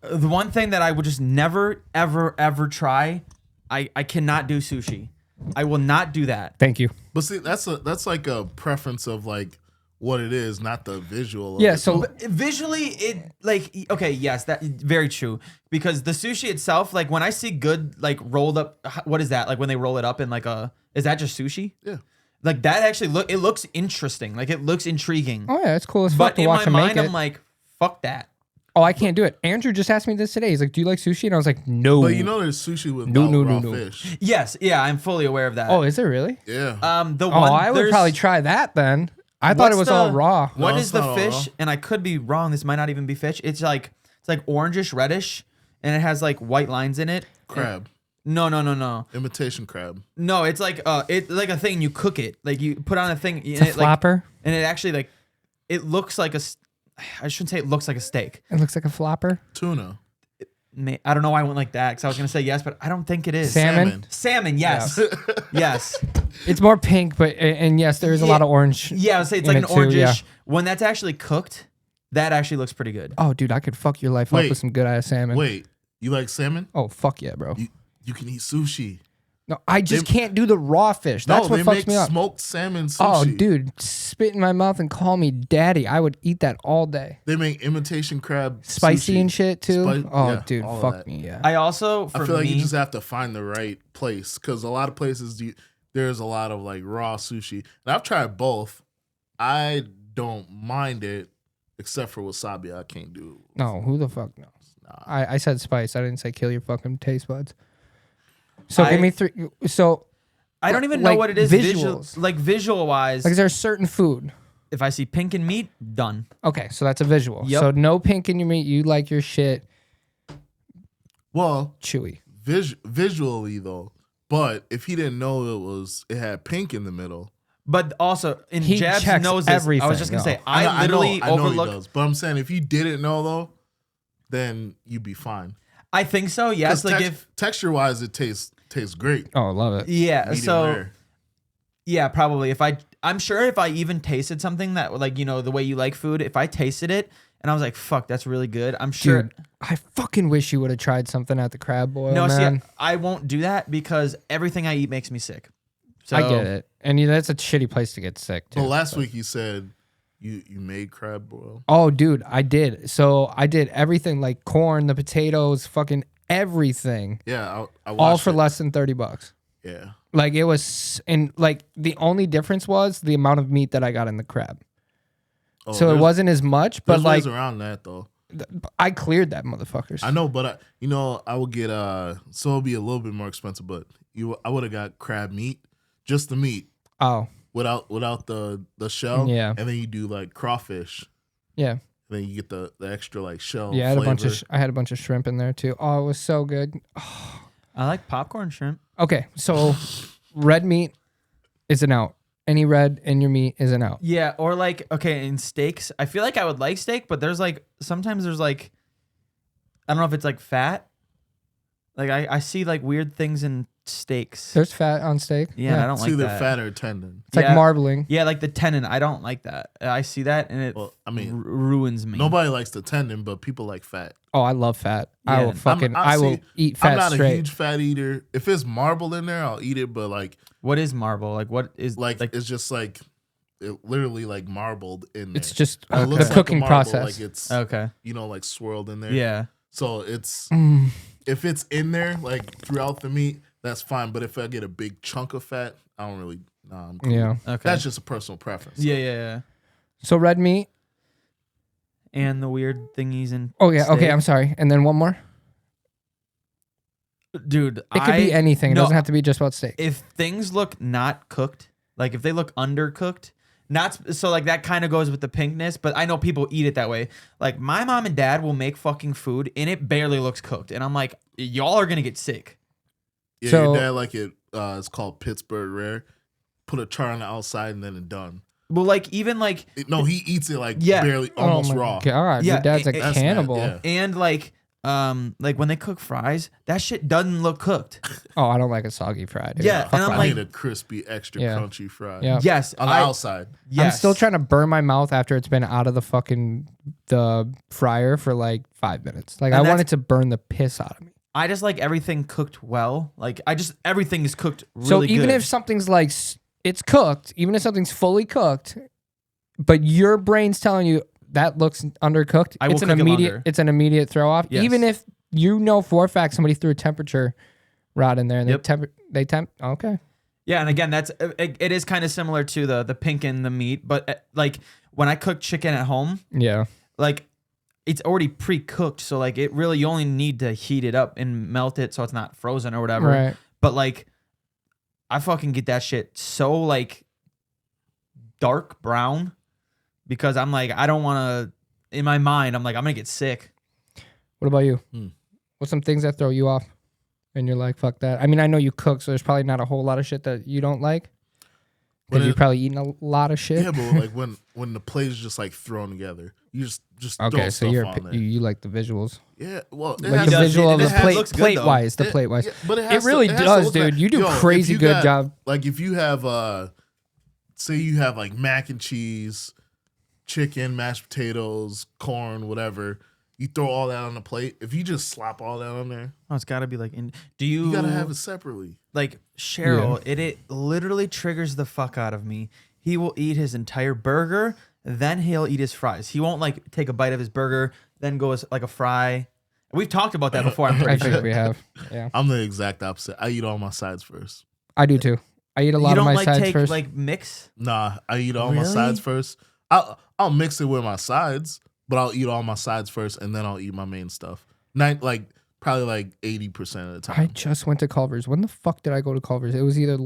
the one thing that I would just never, ever, ever try, I cannot do sushi. I will not do that. Thank you. But see, that's like a preference of like what it is, not the visual. Of Yeah, it. so Visually, it like okay, yes, that very true. Because the sushi itself, like when I see good like rolled up, what is that? Like when they roll it up in like is that just sushi? Yeah. Like that actually it looks interesting. Like it looks intriguing. oh yeah, it's cool as fuck But to in watch my him make mind, it. I'm like, fuck that. Oh, I can't do it. Andrew just asked me this today. He's like, do you like sushi? And I was like, no. But you know, there's sushi with No, raw no. fish. Yes, yeah, I'm fully aware of that. Oh, is there really? Yeah. The Oh, one I would there's- probably try that then. I thought it was what's all the- raw. What No, is it's the not all fish? raw. And I could be wrong. This might not even be fish. It's like orangish, reddish, and it has like white lines in it. Crab. No. Imitation crab. No, it's like it's like a thing. You cook it, like you put on a thing, It's a flopper. and it actually like it looks like I shouldn't say it looks like a steak. It looks like a flopper. Tuna. I don't know why I went like that because I was gonna say yes, but I don't think it is. Salmon. Salmon, yes, yes, It's more pink, but and yes, there is a lot of orange. yeah. I would say it's in like an it too, orangish. yeah. When that's actually cooked, that actually looks pretty good. Oh, dude, I could fuck your life up Wait. with some good ass salmon. Wait, you like salmon? Oh, fuck yeah, bro. You can eat sushi. No, I just can't do the raw fish. That's no, what they fucks make me up. smoked salmon sushi. Oh, dude, spit in my mouth and call me daddy. I would eat that all day. They make imitation crab Spicy sushi. and shit too. Oh, yeah, dude, all of fuck that. me, yeah. I also for I feel like me, you just have to find the right place because a lot of places there's a lot of like raw sushi. And I've tried both. I don't mind it except for wasabi. I can't do. No, who the fuck knows? Nah. I said spice. I didn't say kill your fucking taste buds. So give me 3. So I don't even know like what it is. visuals. Visual wise, like, is there a certain food? if I see pink and meat, done. Okay, so that's a visual. Yep. So no pink in your meat. You like your shit Well, chewy. visually though, but if he didn't know it had pink in the middle. But also, in He Jabs checks knows this. I everything, was just gonna though. say, I literally know he overlook. does. But I'm saying if you didn't know though, then you'd be fine. I think so. Yes, like if texture wise, it tastes great. Oh, I love it. yeah. Medium So rare. yeah, probably. I'm sure if I even tasted something that like the way you like food, if I tasted it and I was like, fuck, that's really good. I'm sure. Dude, I fucking wish you would have tried something at the crab boil, No, man. see, I won't do that because everything I eat makes me sick. So I get it. And that's a shitty place to get sick too. But last week you said you made crab boil. Oh, dude, I did. So I did everything like corn, the potatoes, fucking everything. Yeah, I watched All for it. less than $30. Yeah. Like it was, and like the only difference was the amount of meat that I got in the crab. Oh, So it wasn't as much, but there's like ways around that though. I cleared that motherfuckers. I know, but I would get so it'll be a little bit more expensive, but I would have got crab meat, just the meat. Oh, Without the shell. Yeah. And then you do like crawfish. yeah. And then you get the extra like shell. Yeah, I had flavor. I had a bunch of shrimp in there too. Oh, it was so good. I like popcorn shrimp. Okay, so red meat is an out. Any red in your meat is an out. Yeah, or like, okay, in steaks, I feel like I would like steak, but there's like, sometimes there's like, I don't know if it's like fat. Like I see like weird things in steaks. There's fat on steak. Yeah, I don't It's like either that. fat or tendon. It's like Yeah. marbling. Yeah, like the tendon. I don't like that. I see that and it Well, I mean, ruins me. nobody likes the tendon, but people like fat. Oh, I love fat. I Yeah. will fucking. I will see, eat fat I'm not straight. a huge fat eater. If it's marble in there, I'll eat it. But like What is marble? Like what is it's just like it literally like marbled in there. It's just It the looks like a cooking marble, process. Like it's okay? like swirled in there. Yeah. So it's Mm. if it's in there like throughout the meat, that's fine. But if I get a big chunk of fat, I don't really. Nah, I'm cool. Yeah. Okay. That's just a personal preference. yeah. So red meat. And the weird thingies in. Oh yeah. Okay, steak. I'm sorry. And then one more. Dude, It could be anything. It no, doesn't have to be just about steak. If things look not cooked, like if they look undercooked, so like that kind of goes with the pinkness, but I know people eat it that way. Like my mom and dad will make fucking food and it barely looks cooked. And I'm like, y'all are going to get sick. Yeah, So- your dad like it. It's called Pittsburgh Rare. Put a char on the outside and then it's done. Well, like even like, No, he eats it like Yeah. barely, almost oh my raw. God, Yeah, your dad's a that's cannibal. mad, and like when they cook fries, that shit doesn't look cooked. Oh, I don't like a soggy fry. Dude. Yeah, Fuck and I'm that. I like- need a crispy, extra Yeah. crunchy fry. Yeah. Yes. On the outside. Yes. I'm still trying to burn my mouth after it's been out of the fryer for like 5 minutes. Like And I that's- wanted to burn the piss out of me. I just like everything cooked well. Like everything is cooked really So even good. if something's like it's cooked, even if something's fully cooked, but your brain's telling you that looks undercooked, I will it's an cook it immediate longer. it's an immediate throw off. Yes. Even if you know for a fact somebody threw a temperature rod in there and Yep. they temp okay. Yeah, and again, that's it is kind of similar to the pink in the meat, but like when I cook chicken at home, Yeah. like it's already pre-cooked, so like it really, you only need to heat it up and melt it so it's not frozen or whatever. Right. But like I fucking get that shit so like dark brown because I'm like, I don't want to, in my mind, I'm like, I'm gonna get sick. What about you? Hmm. What's some things that throw you off? And you're like, fuck that. I mean, I know you cook, so there's probably not a whole lot of shit that you don't like. Because you've probably eaten a lot of shit. Yeah, but like when the plate is just like thrown together, you just Okay, throw so stuff you're on there. you like the visuals, Yeah, well, it like has- the does. visual of It the has- plate, looks good, plate though. wise, the it- plate wise. yeah, but It really has to does, look like- dude. You do Yo, if crazy you good got- job. Like if you have say you have like mac and cheese, chicken, mashed potatoes, corn, whatever. You throw all that on the plate. If you just slop all that on there, Oh, it's got to be like do you you gotta have it separately. like Cheryl, it literally triggers the fuck out of me. He will eat his entire burger, then he'll eat his fries. He won't like take a bite of his burger, then go as like a fry. We've talked about that before. I'm I pretty think sure. we have. Yeah, I'm the exact opposite. I eat all my sides first. I do too. I eat a lot You of don't my like sides take first. like mix. Nah, I eat all my Really? sides first. I'll mix it with my sides, but I'll eat all my sides first, and then I'll eat my main stuff. Probably like 80% of the I time. just went to Culver's. When the fuck did I go to Culver's? It was either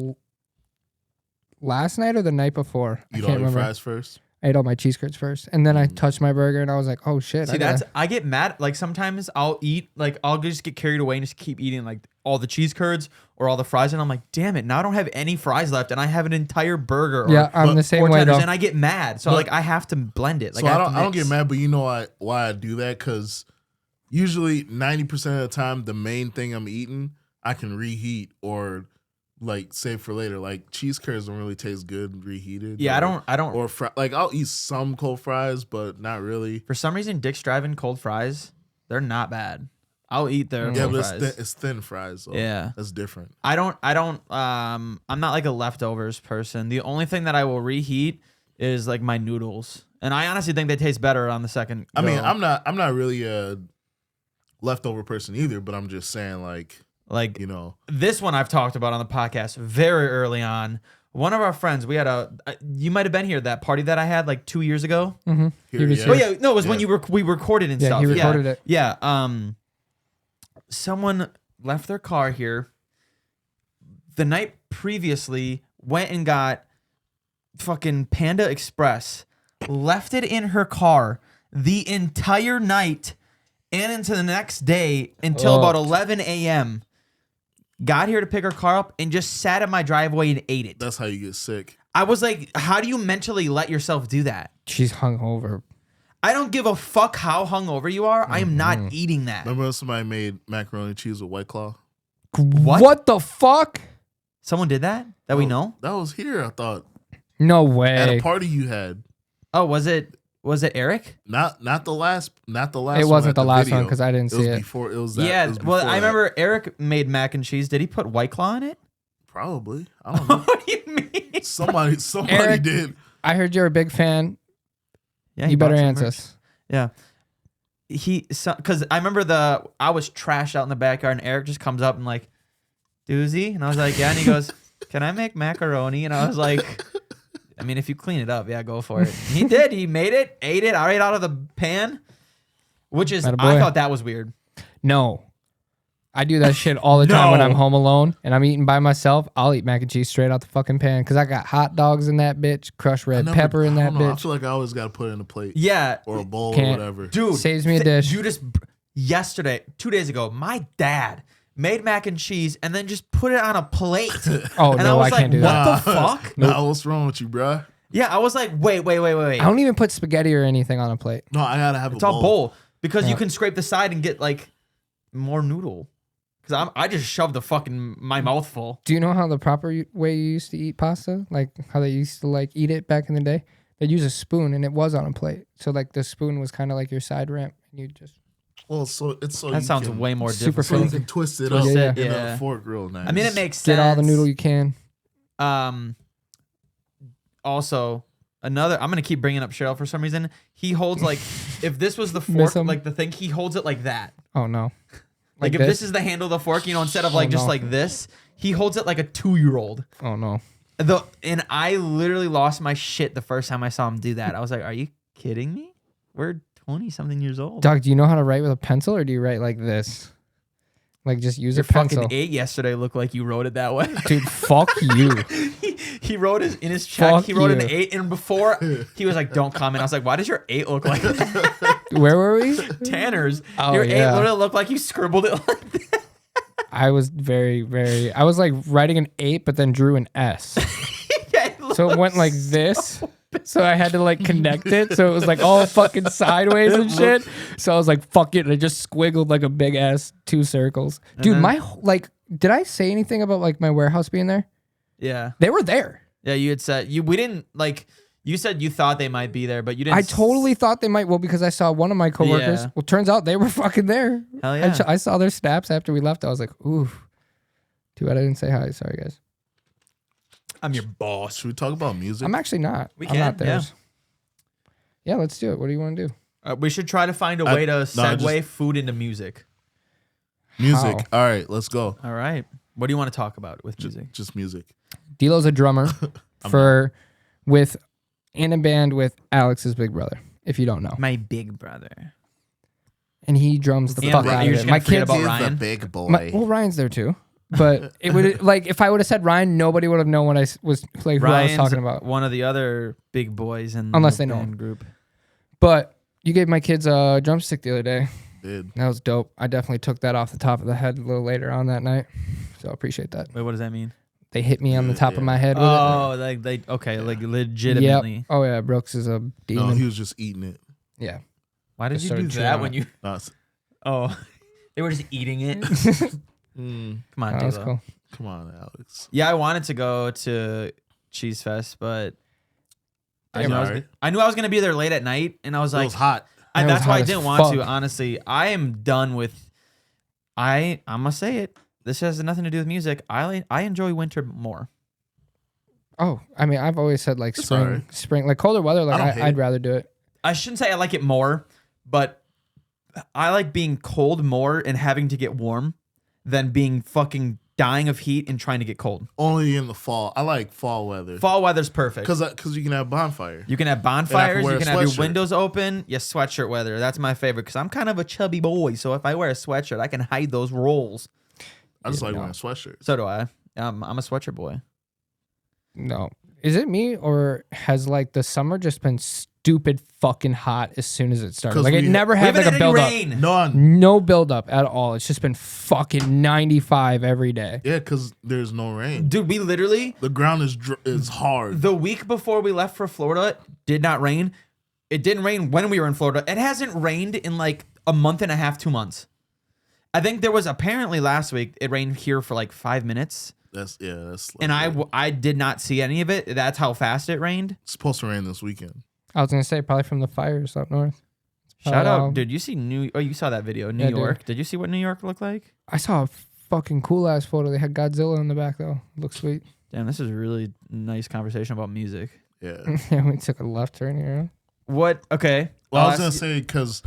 last night or the night before. I Eat can't all your remember. fries first. I ate all my cheese curds first, and then I touched my burger, and I was like, "Oh shit!" See, I get mad. Like sometimes I'll eat, like I'll just get carried away and just keep eating like all the cheese curds or all the fries, and I'm like, damn it, now I don't have any fries left, and I have an entire burger. Or yeah, I'm but the same four way tenders, though. and I get mad. So But- like I have to blend it. Like So I, I have don't to get mix. mad, but you know why I do that? Because usually 90% of the time, the main thing I'm eating, I can reheat or like save for later. Like cheese curds don't really taste good reheated. Yeah, or, I don't. Or like I'll eat some cold fries, but not really. For some reason, Dick's driving cold fries. They're not bad. I'll eat their Yeah, whole but fries. it's thin fries. Though. Yeah. That's different. I don't. I'm not like a leftovers person. The only thing that I will reheat is like my noodles, and I honestly think they taste better on the second. I mean, go. I'm not really a leftover person either, but I'm just saying like you know, this one I've talked about on the podcast very early on. One of our friends, we had you might have been here, that party that I had like 2 years ago. Mm-hmm. Here, yeah. Oh yeah, no, it was when we recorded and stuff. He recorded it. Yeah. Someone left their car here the night previously, went and got fucking Panda Express, left it in her car the entire night and into the next day until about 11 a.m. Got here to pick her car up and just sat at my driveway and ate it. That's how you get sick. I was like, how do you mentally let yourself do that? She's hungover. I don't give a fuck how hungover you are. I am not eating that. Remember when somebody made macaroni and cheese with White Claw? What the fuck? Someone did that we know? That was here, I thought. No At way. a party you had. Oh, was it Eric? Not the last It one wasn't at the last video. one because I didn't see it. Before it was that. Yeah. it was Well, before I that. remember Eric made mac and cheese. Did he put White Claw in it? Probably. I don't know. What do you mean? Somebody Eric, did. I heard you're a big fan. Yeah, he You better bought some answer merch. us. Yeah. Because I remember I was trashed out in the backyard and Eric just comes up and like, doozy? And I was like, yeah. And he goes, can I make macaroni? And I was like, I mean, if you clean it up, yeah, go for it. And he did. He made it, ate it right out of the pan, which is, I Attaboy. thought that was weird. No. I do that shit all the time when No. I'm home alone and I'm eating by myself. I'll eat mac and cheese straight out the fucking pan because I got hot dogs in that bitch, crushed red pepper in I that don't know. I bitch. feel like I always got to put it in a plate Yeah. or a bowl Can't. or whatever. Dude. Saves me a dish. You just, yesterday, 2 days ago, my dad made mac and cheese and then just put it on a plate. Oh, And no, I I was can't like, do that. what the fuck? Nah, what's wrong with you, bruh? Yeah, I was like, wait. I don't even put spaghetti or anything on a plate. No, I gotta have It's a all bowl because you Yeah. can scrape the side and get like more noodle. Because I just shoved my mouth full. Do you know how the proper way you used to eat pasta? Like how they used to like eat it back in the day? They'd use a spoon and it was on a plate. So like the spoon was kind of like your side ramp and you just... Well, so it's so That you sounds can, way more Super So you difficult. can twist it Twist up it, in yeah. a fork real nice. I mean, it makes sense. Get all the noodle you can. Also, I'm gonna keep bringing up Cheryl for some reason. He holds like, if this was the Miss fork, him. like the thing, he holds it like that. Oh no. Like if this is the handle of the fork, instead of like just no. like this, he holds it like a 2-year-old. Oh no. And I literally lost my shit the first time I saw him do that. I was like, are you kidding me? We're 20-something years old. Doc, do you know how to write with a pencil or do you write like this? Like just use Your a pencil. fucking 8 yesterday looked like you wrote it that way. Dude, fuck you. He wrote in his check, Fuck he wrote an you. 8, and before he was like, don't comment. I was like, why does your 8 look like that? Where were we? Tanner's? Oh, Your 8 yeah. literally looked like you scribbled it like that. I was I was like writing an 8 but then drew an S. Yeah, So it went like this. So I had to like connect it. So it was like all fucking sideways and shit. So I was like, fuck it. And I just squiggled like a big ass 2 circles. Dude, did I say anything about like my warehouse being there? Yeah. They were there. Yeah, you had said, we didn't like, you said you thought they might be there, but you didn't. I totally thought they might. Well, because I saw one of my coworkers. Yeah. Well, turns out they were fucking there. Hell yeah. I saw their snaps after we left. I was like, ooh. Too bad I didn't say hi. Sorry, guys. I'm your boss. Should we talk about music? I'm actually not. We I'm not can, yeah. theirs. Yeah, let's do it. What do you want to do? We should try to find a way to segue just- food into music. Music. How? All right, let's go. All right. What do you want to talk about with music? Just music. D'Lo's a drummer in a band with Alex's big brother, if you don't know. My big brother. And he drums the And fuck Ryan, out you're of just it. gonna My forget kids, about He's Ryan? the big boy. well, Ryan's there too. But it would like if I would have said Ryan, nobody would have known what I was like who I was talking about. One of the other big boys in Unless the they know band him. group. But you gave my kids a drumstick the other day. Did. That was dope. I definitely took that off the top of the head a little later on that night. So I appreciate that. Wait, what does that mean? They hit me on the top of my head with Oh, like it. legitimately. Yep. Oh yeah, Brooks is a demon. No, he was just eating it. Yeah. Why did Just you do started chewing that on when it. you? No, it's- Oh, they were just eating it. Come on, That was D'Lo. cool. come on, Alex. Yeah, I wanted to go to Cheese Fest, but I knew, Alright. I knew I was gonna be there late at night, and I was It like, was hot. It was that's why hot I as didn't want to. fuck. Honestly, I am done with I'm gonna say it. This has nothing to do with music. I enjoy winter more. Oh, I mean, I've always said like It's spring, alright. spring, like colder weather. Like I don't hate I'd it. rather do it. I shouldn't say I like it more, but I like being cold more and having to get warm than being fucking dying of heat and trying to get cold. Only in the fall. I like fall weather. Fall weather's perfect. Because you can have bonfire. You can have bonfires, wear you a can have your sweatshirt. windows open. Yes, sweatshirt weather. That's my favorite because I'm kind of a chubby boy. So if I wear a sweatshirt, I can hide those rolls. I just Yeah, like no. wearing sweatshirts. So do I. I'm a sweatshirt boy. No, is it me or has like the summer just been stupid fucking hot as soon as it started? 'Cause Like it we- never We had haven't like a had any build up. rain. None. No build up at all. It's just been fucking 95 every day. Yeah, because there's no rain. Dude, we literally, The ground is hard. the week before we left for Florida, it did not rain. It didn't rain when we were in Florida. It hasn't rained in like a month and a half, 2 months. I think there was apparently last week, it rained here for like 5 minutes. That's And I did not see any of it. That's how fast it rained. It's supposed to rain this weekend. I was gonna say probably from the fires up north. Shout Oh, out, dude. You see you saw that video, New Yeah, dude. York. Did you see what New York looked like? I saw a fucking cool ass photo. They had Godzilla in the back though. Looks sweet. Damn, this is a really nice conversation about music. Yeah. Yeah, we took a left turn here. What? Okay. Well, I I'll was gonna ask- say because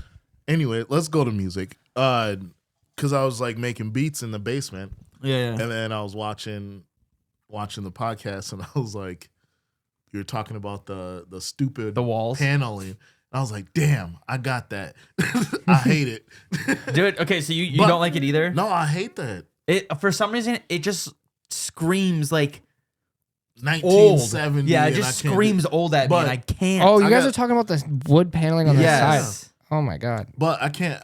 anyway, let's go to music. Because I was like making beats in the basement, Yeah. and then I was watching the podcast, and I was like, you were talking about the stupid The walls. paneling. I was like, damn, I got that. I hate it. Dude, okay, so you But- don't like it either? No, I hate that. It for some reason it just screams like old. 1970. Yeah, it and just I can't screams old at me But- and I can't. Oh, you I guys got- are talking about the wood paneling on the yes. side. Oh my god. But I can't.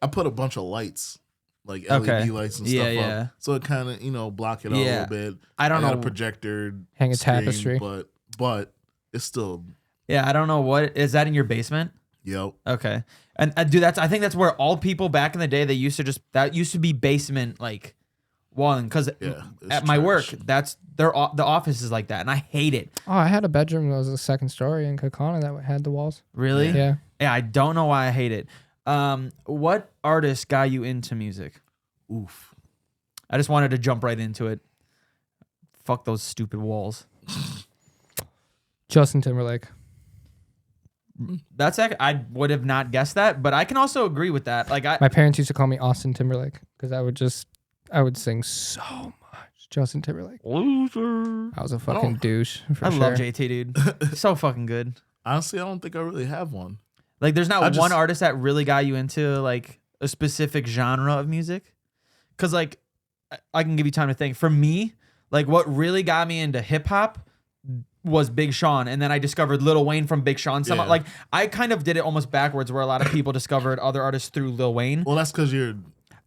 I put a bunch of lights, like LED Okay. lights and Yeah, stuff yeah. up, so it kind of block it out a Yeah. little bit. I don't got know. a projector, Hang a screen, tapestry. but it's still Yeah, I don't know what is that in your basement? yep. Okay. And dude, I think that's where all people back in the day they used to that used to be basement like walling because Yeah, it's at my work trash. that's the office is like that and I hate it. Oh, I had a bedroom that was a second story in Kakana that had the walls. Really? Yeah. Yeah, I don't know why I hate it. What artist got you into music? Oof. I just wanted to jump right into it. Fuck those stupid walls. Justin Timberlake. I would have not guessed that, but I can also agree with that. Like My parents used to call me Austin Timberlake because I would sing so much Justin Timberlake. loser. I was a fucking douche. For I sure. love JT, dude. So fucking good. Honestly, I don't think I really have one. Like, there's not I one just- artist that really got you into like a specific genre of music. Cause like, I can give you time to think. For me, like what really got me into hip hop was Big Sean, and then I discovered Lil Wayne from Big Sean. Yeah. Like I kind of did it almost backwards, where a lot of people discovered other artists through Lil Wayne. Well, that's because you're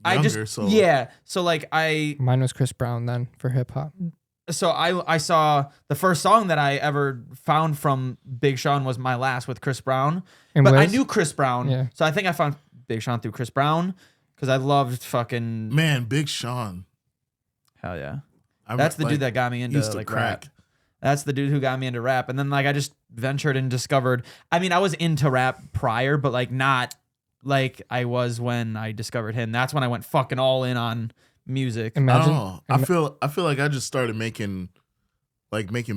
younger. So yeah. So like Mine was Chris Brown then for hip hop. I saw the first song that I ever found from Big Sean was My Last with Chris Brown. And But I Wiz? knew Chris Brown. Yeah. So I think I found Big Sean through Chris Brown because I loved fucking man, Big Sean. hell yeah. I That's the like, dude that got me into used to like crack. rap. That's the dude who got me into rap. And then like I just ventured and discovered I mean, I was into rap prior, but like not like I was when I discovered him. That's when I went fucking all in on music. I Imagine. don't know. I feel like I just started making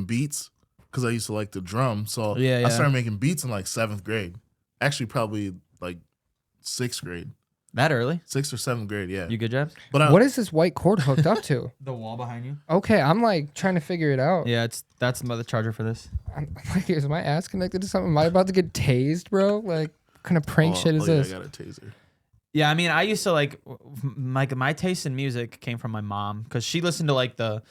beats because I used to like the drum. So Yeah, yeah. I started making beats in like 7th grade. Actually, probably like 6th grade, That early? 6th or 7th grade. Yeah. You good, Jabs? But What is this white cord hooked up to? The wall behind you. Okay, I'm like trying to figure it out. Yeah, that's the charger for this. I'm like, is my ass connected to something? Am I about to get tased, bro? Like, what kind of prank shit is this? I got a taser. Yeah, I mean, I used to like my taste in music came from my mom because she listened to like the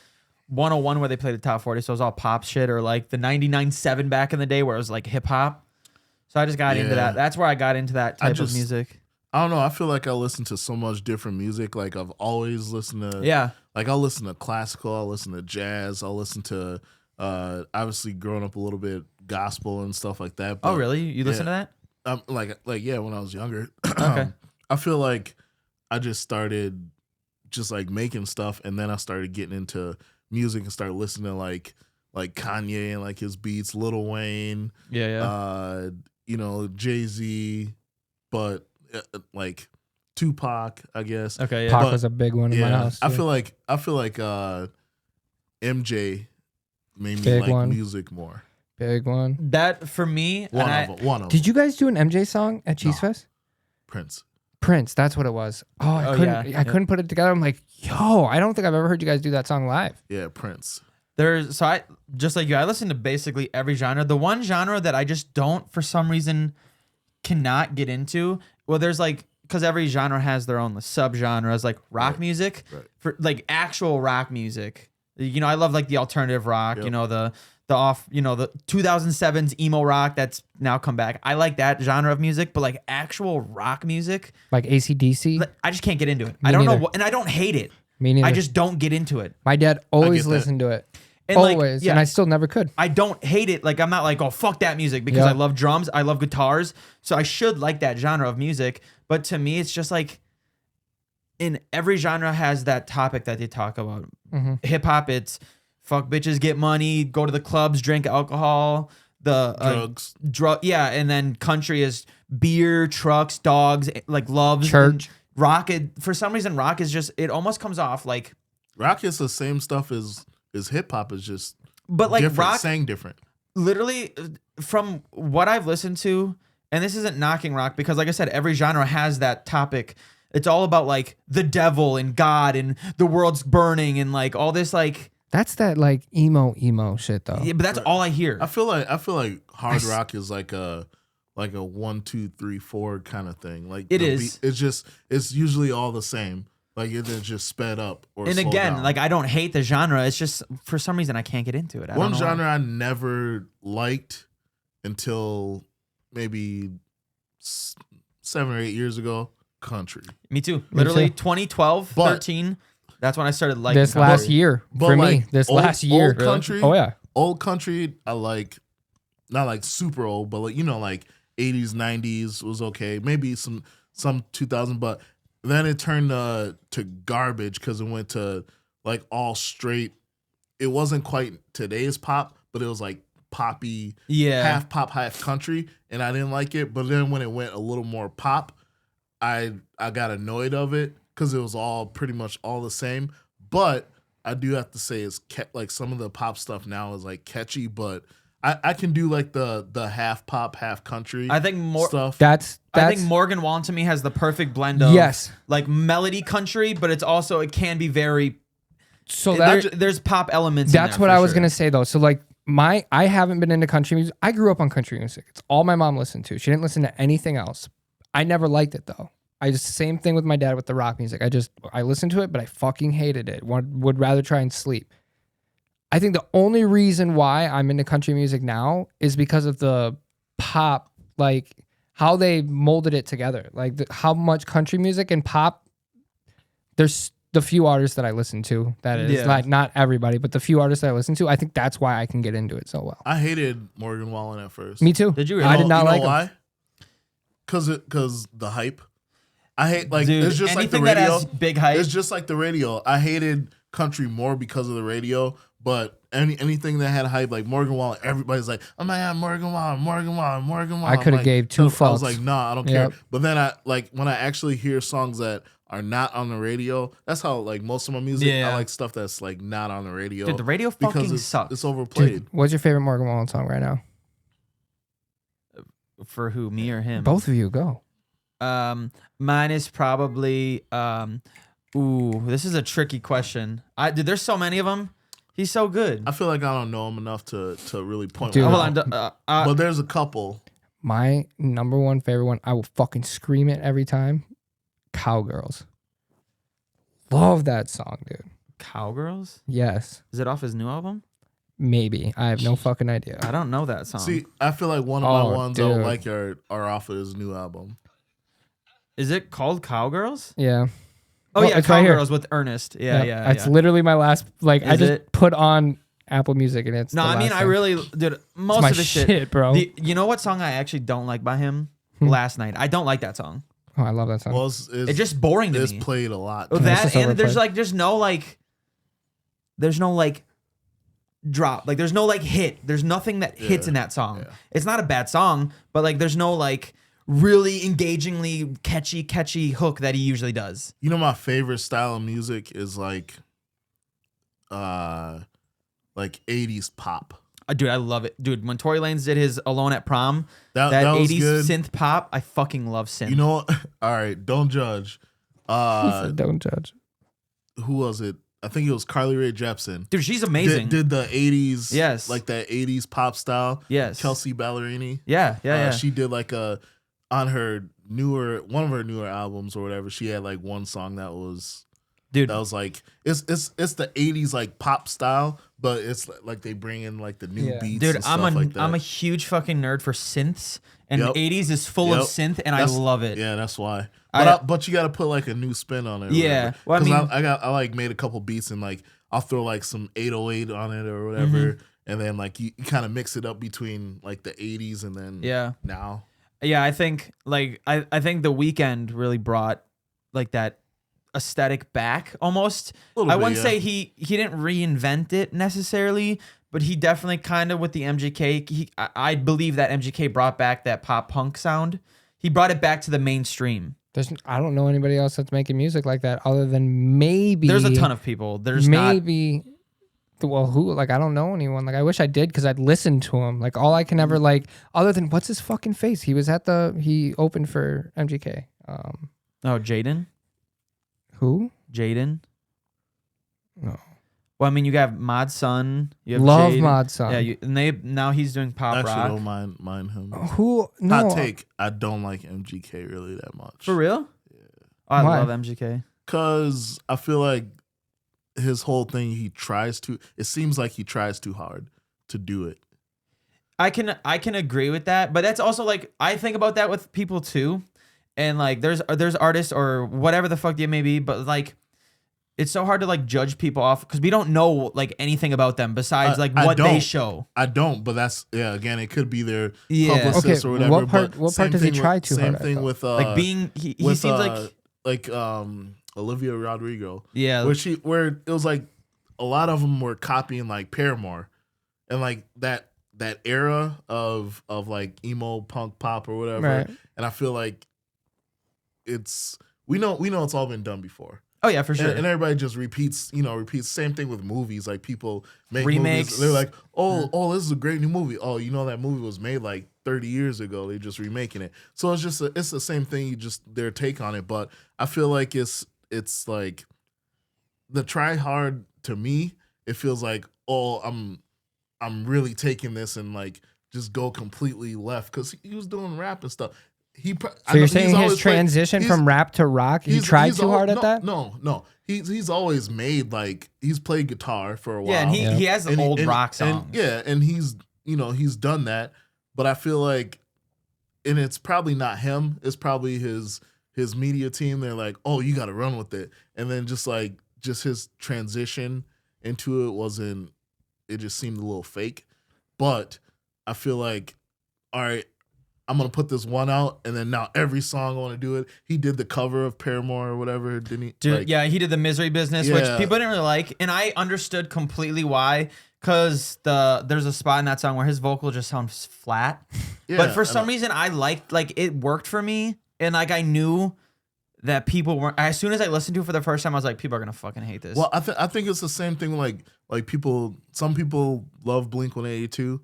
101 where they played the top 40, so it was all pop shit, or like the 99.7 back in the day where it was like hip hop. So I just got into Yeah. that. That's where I got into that type of just- music. I don't know. I feel like I listen to so much different music. Like I've always listened to. Yeah. Like I'll listen to classical. I'll listen to jazz. I'll listen to. Obviously, growing up a little bit gospel and stuff like that. Oh, but, really? You listen to that? like yeah, when I was younger. Okay. I feel like I just started just like making stuff, and then I started getting into music and started listening to like Kanye and like his beats, Lil Wayne, Yeah, yeah. Jay-Z, but like Tupac, I guess. Okay, yeah. Pac But- was a big one in my house. I too. feel like MJ made me Big like one. music more. Big one. That for me, One of them. Did you guys do an MJ song at Cheese No. Fest? Prince? Prince, that's what it was. Oh, I couldn't. yeah. I couldn't put it together. I'm like, yo, I don't think I've ever heard you guys do that song live. Yeah, Prince. I just like you, I listen to basically every genre. The one genre that I just don't, for some reason, cannot get into. Well, there's like, because every genre has their own subgenres, like rock music, for like actual rock music. You know, I love like the alternative rock. Yep. You know, the 2007's emo rock that's now come back. I like that genre of music, but like actual rock music, Like AC/DC. I just can't get into it. Me I don't know neither. what, and I don't hate it. Me neither. I just don't get into it. My dad always that. listened to it. And Always. like, yeah. And I still never could. I don't hate it. Like, I'm not like, oh, fuck that music, because Yeah. I love drums. I love guitars. So I should like that genre of music. But to me, it's just like, in every genre has that topic that they talk about. Mhm. Hip hop, it's fuck bitches, get money, go to the clubs, drink alcohol, Drugs. yeah. And then country is beer, trucks, dogs, like loves. Church. And rock, for some reason, rock is just, it almost comes off like, Rock is the same stuff as hip hop, is just but like different, rock, saying different. literally from what I've listened to, and this isn't knocking rock, because like I said, every genre has that topic. It's all about like the devil and God and the world's burning and like all this like, That's that like emo shit though. yeah, but that's all I hear. I feel like hard rock is like a 1, 2, 3, 4 kind of thing. Like It the is. It's usually all the same. Like it's just sped up or And slowed again, down. like I don't hate the genre. It's just for some reason I can't get into it. I One don't know why. genre I never liked until maybe 7 or 8 years ago, country. Me too. Literally too. 2012, But- 13. That's when I started liking This country. last year But for like me. This old- last year. old country, Oh yeah. old country, I like, not like super old, but like, you know, like 80s, 90s was okay. Maybe some 2000, but then it turned to garbage because it went to like all straight. It wasn't quite today's pop, but it was like poppy, Yeah. half pop, half country, and I didn't like it. But then when it went a little more pop, I got annoyed of it because it was all pretty much all the same. But I do have to say, like some of the pop stuff now is like catchy, but I can do like the half pop, half country. I think more. stuff. That's I think Morgan Wallen to me has the perfect blend of Yes. like melody country, but it's also, it can be very. so that There's pop elements. in that's there what for I was sure. gonna say though. So like I haven't been into country music. I grew up on country music. It's all my mom listened to. She didn't listen to anything else. I never liked it though. I just same thing with my dad with the rock music. I listened to it, but I fucking hated it. Would rather try and sleep. I think the only reason why I'm into country music now is because of the pop, like how they molded it together. Like how much country music and pop. There's the few artists that I listen to. That is Yeah. like not everybody, but the few artists that I listen to. I think that's why I can get into it so well. I hated Morgan Wallen at first. Me too. Did you really? I did not like him. why? Because the hype. I hate like Dude, it's just like the anything that radio. has big hype. It's just like the radio. I hated country more because of the radio, but anything that had hype, like Morgan Wallen, everybody's like, "Oh my God, Morgan Wallen, Morgan Wallen, Morgan Wallen." I coulda I'm gave two I was fucks. like, "Nah, I don't Yep. care." But then I like when I actually hear songs that are not on the radio. That's how like most of my music. Yeah. I like stuff that's like not on the radio. Dude, the radio fucking because sucks. it's overplayed. Dude, what's your favorite Morgan Wallen song right now? For who, me or him? Both of you go. Mine is probably. Ooh, this is a tricky question. Dude, there's so many of them. He's so good. I feel like I don't know him enough to really point. Dude. one Hold out. on. But there's a couple. My number one favorite one, I will fucking scream it every time. Cowgirls. Love that song, dude. Cowgirls? Yes. Is it off his new album? Maybe. I have no fucking idea. I don't know that song. See, I feel like one of Oh, my ones I don't dude. like are off of his new album. Is it called Cowgirls? Yeah. Oh, Well, yeah, it's right here. Cowgirls with Ernest. Yeah, Yep. yeah. It's literally my last, like, I Is just it? put on Apple Music and it's No, the I mean, last I thing. really, dude, It's most my of the shit. bro. You know what song I actually don't like by him? Hmm. Last Night. I don't like that song. Oh, I love that song. Well, It's just boring to it's me. played a lot. Oh, Yeah, it's that just and there's overplayed. there's no drop. Like there's no hit. There's nothing that hits Yeah, in that song. yeah. It's not a bad song, but like there's no like really engagingly catchy hook that he usually does. You know, my favorite style of music is like 80s pop. Dude, I love it. Dude, when Tory Lanez did his Alone at Prom, that was 80s good. synth pop, I fucking love synth. You know what? All right, don't judge. Don't judge. Who was it? I think it was Carly Rae Jepsen. Dude, she's amazing. Did the 80s, Yes. like that 80s pop style. Yes. Kelsey Ballerini. Yeah. She did like on one of her newer albums or whatever. She had like one song that was, Dude, that was like it's the 80s like pop style, but it's like they bring in like the new beats. dude, and stuff like that. I'm a huge fucking nerd for synths, and Yep. 80s is full of synth, and I love it. Yeah, that's why. I- But you got to put like a new spin on it. Or Yeah. whatever. Well, I 'Cause mean- I like made a couple beats and like I'll throw like some 808 on it or whatever, and then like you kind of mix it up between like the 80s and then now. Yeah, I think like I think The Weeknd really brought like that aesthetic back almost. Little I bit, wouldn't yeah. say he didn't reinvent it necessarily, but he definitely kind of with the MGK. I believe that MGK brought back that pop punk sound. He brought it back to the mainstream. I don't know anybody else that's making music like that other than maybe. There's a ton of people. There's maybe. Well, who? Like, I don't know anyone. Like, I wish I did because I'd listen to him. Like, all I can ever like, other than what's his fucking face? He was he opened for MGK. Jaden. Who? Jaden. No. Well, I mean, you got Mod Sun. You have Love Jaden. Mod Sun. Yeah, now he's doing pop Actually, rock. don't mind him. Who? No. Hot take. I don't like MGK really that much. For real? Yeah. Oh, I Why? love MGK. Cause I feel like his whole thing, it seems like he tries too hard to do it. I can agree with that, but that's also like I think about that with people too, and like there's artists or whatever the fuck they may be, but like it's so hard to like judge people off because we don't know like anything about them besides like what they show. I don't, but that's again, it could be their Yeah. publicist or whatever. What part does he try too hard? Same thing with Like being he seems like Olivia Rodrigo. yeah, Where it was like a lot of them were copying like Paramore, and like that era of like emo punk pop or whatever. Right. And I feel like we know it's all been done before. oh yeah, for sure. And everybody just repeats. Same thing with movies. Like people make Remakes. movies. They're like, oh, this is a great new movie. Oh, that movie was made like 30 years ago. They're just remaking it. So it's just it's the same thing. Their take on it. But I feel like it's like the try hard to me. It feels like I'm really taking this and like just go completely left because he was doing rap and stuff. So you're saying his transition from rap to rock, he tried too hard at that? No. He's always made like he's played guitar for a while. Yeah, and he has the old rock songs. And he's he's done that. But I feel like, and it's probably not him. It's probably his media team. They're like, oh, you got to run with it. And then just his transition into it wasn't. It just seemed a little fake. But I feel like, all right, I'm going to put this one out, and then now every song I want to do it. He did the cover of Paramore or whatever, didn't he? Dude, yeah, he did the Misery Business, which people didn't really like, and I understood completely why, because there's a spot in that song where his vocal just sounds flat. Yeah, but for some reason, I liked, like, it worked for me, and, like, I knew that people weren't, as soon as I listened to it for the first time, I was like, people are going to fucking hate this. Well, I think it's the same thing, like some people love Blink-182.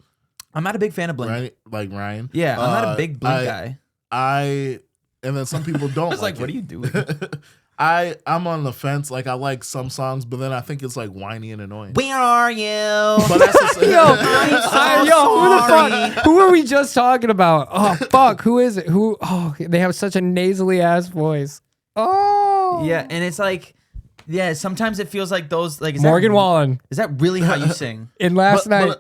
I'm not a big fan of Blink. Right? Like Ryan. Yeah, I'm not a big Blink guy. And then some people don't. I was like, what are you doing? I'm on the fence. Like I like some songs, but then I think it's like whiny and annoying. Where are you? But that's the Yo, who the fuck? Who are we just talking about? Oh fuck, who is it? They have such a nasally ass voice. Oh yeah, and it's like, yeah, sometimes it feels like those like Morgan Wallen. Is that really how you sing? In last night,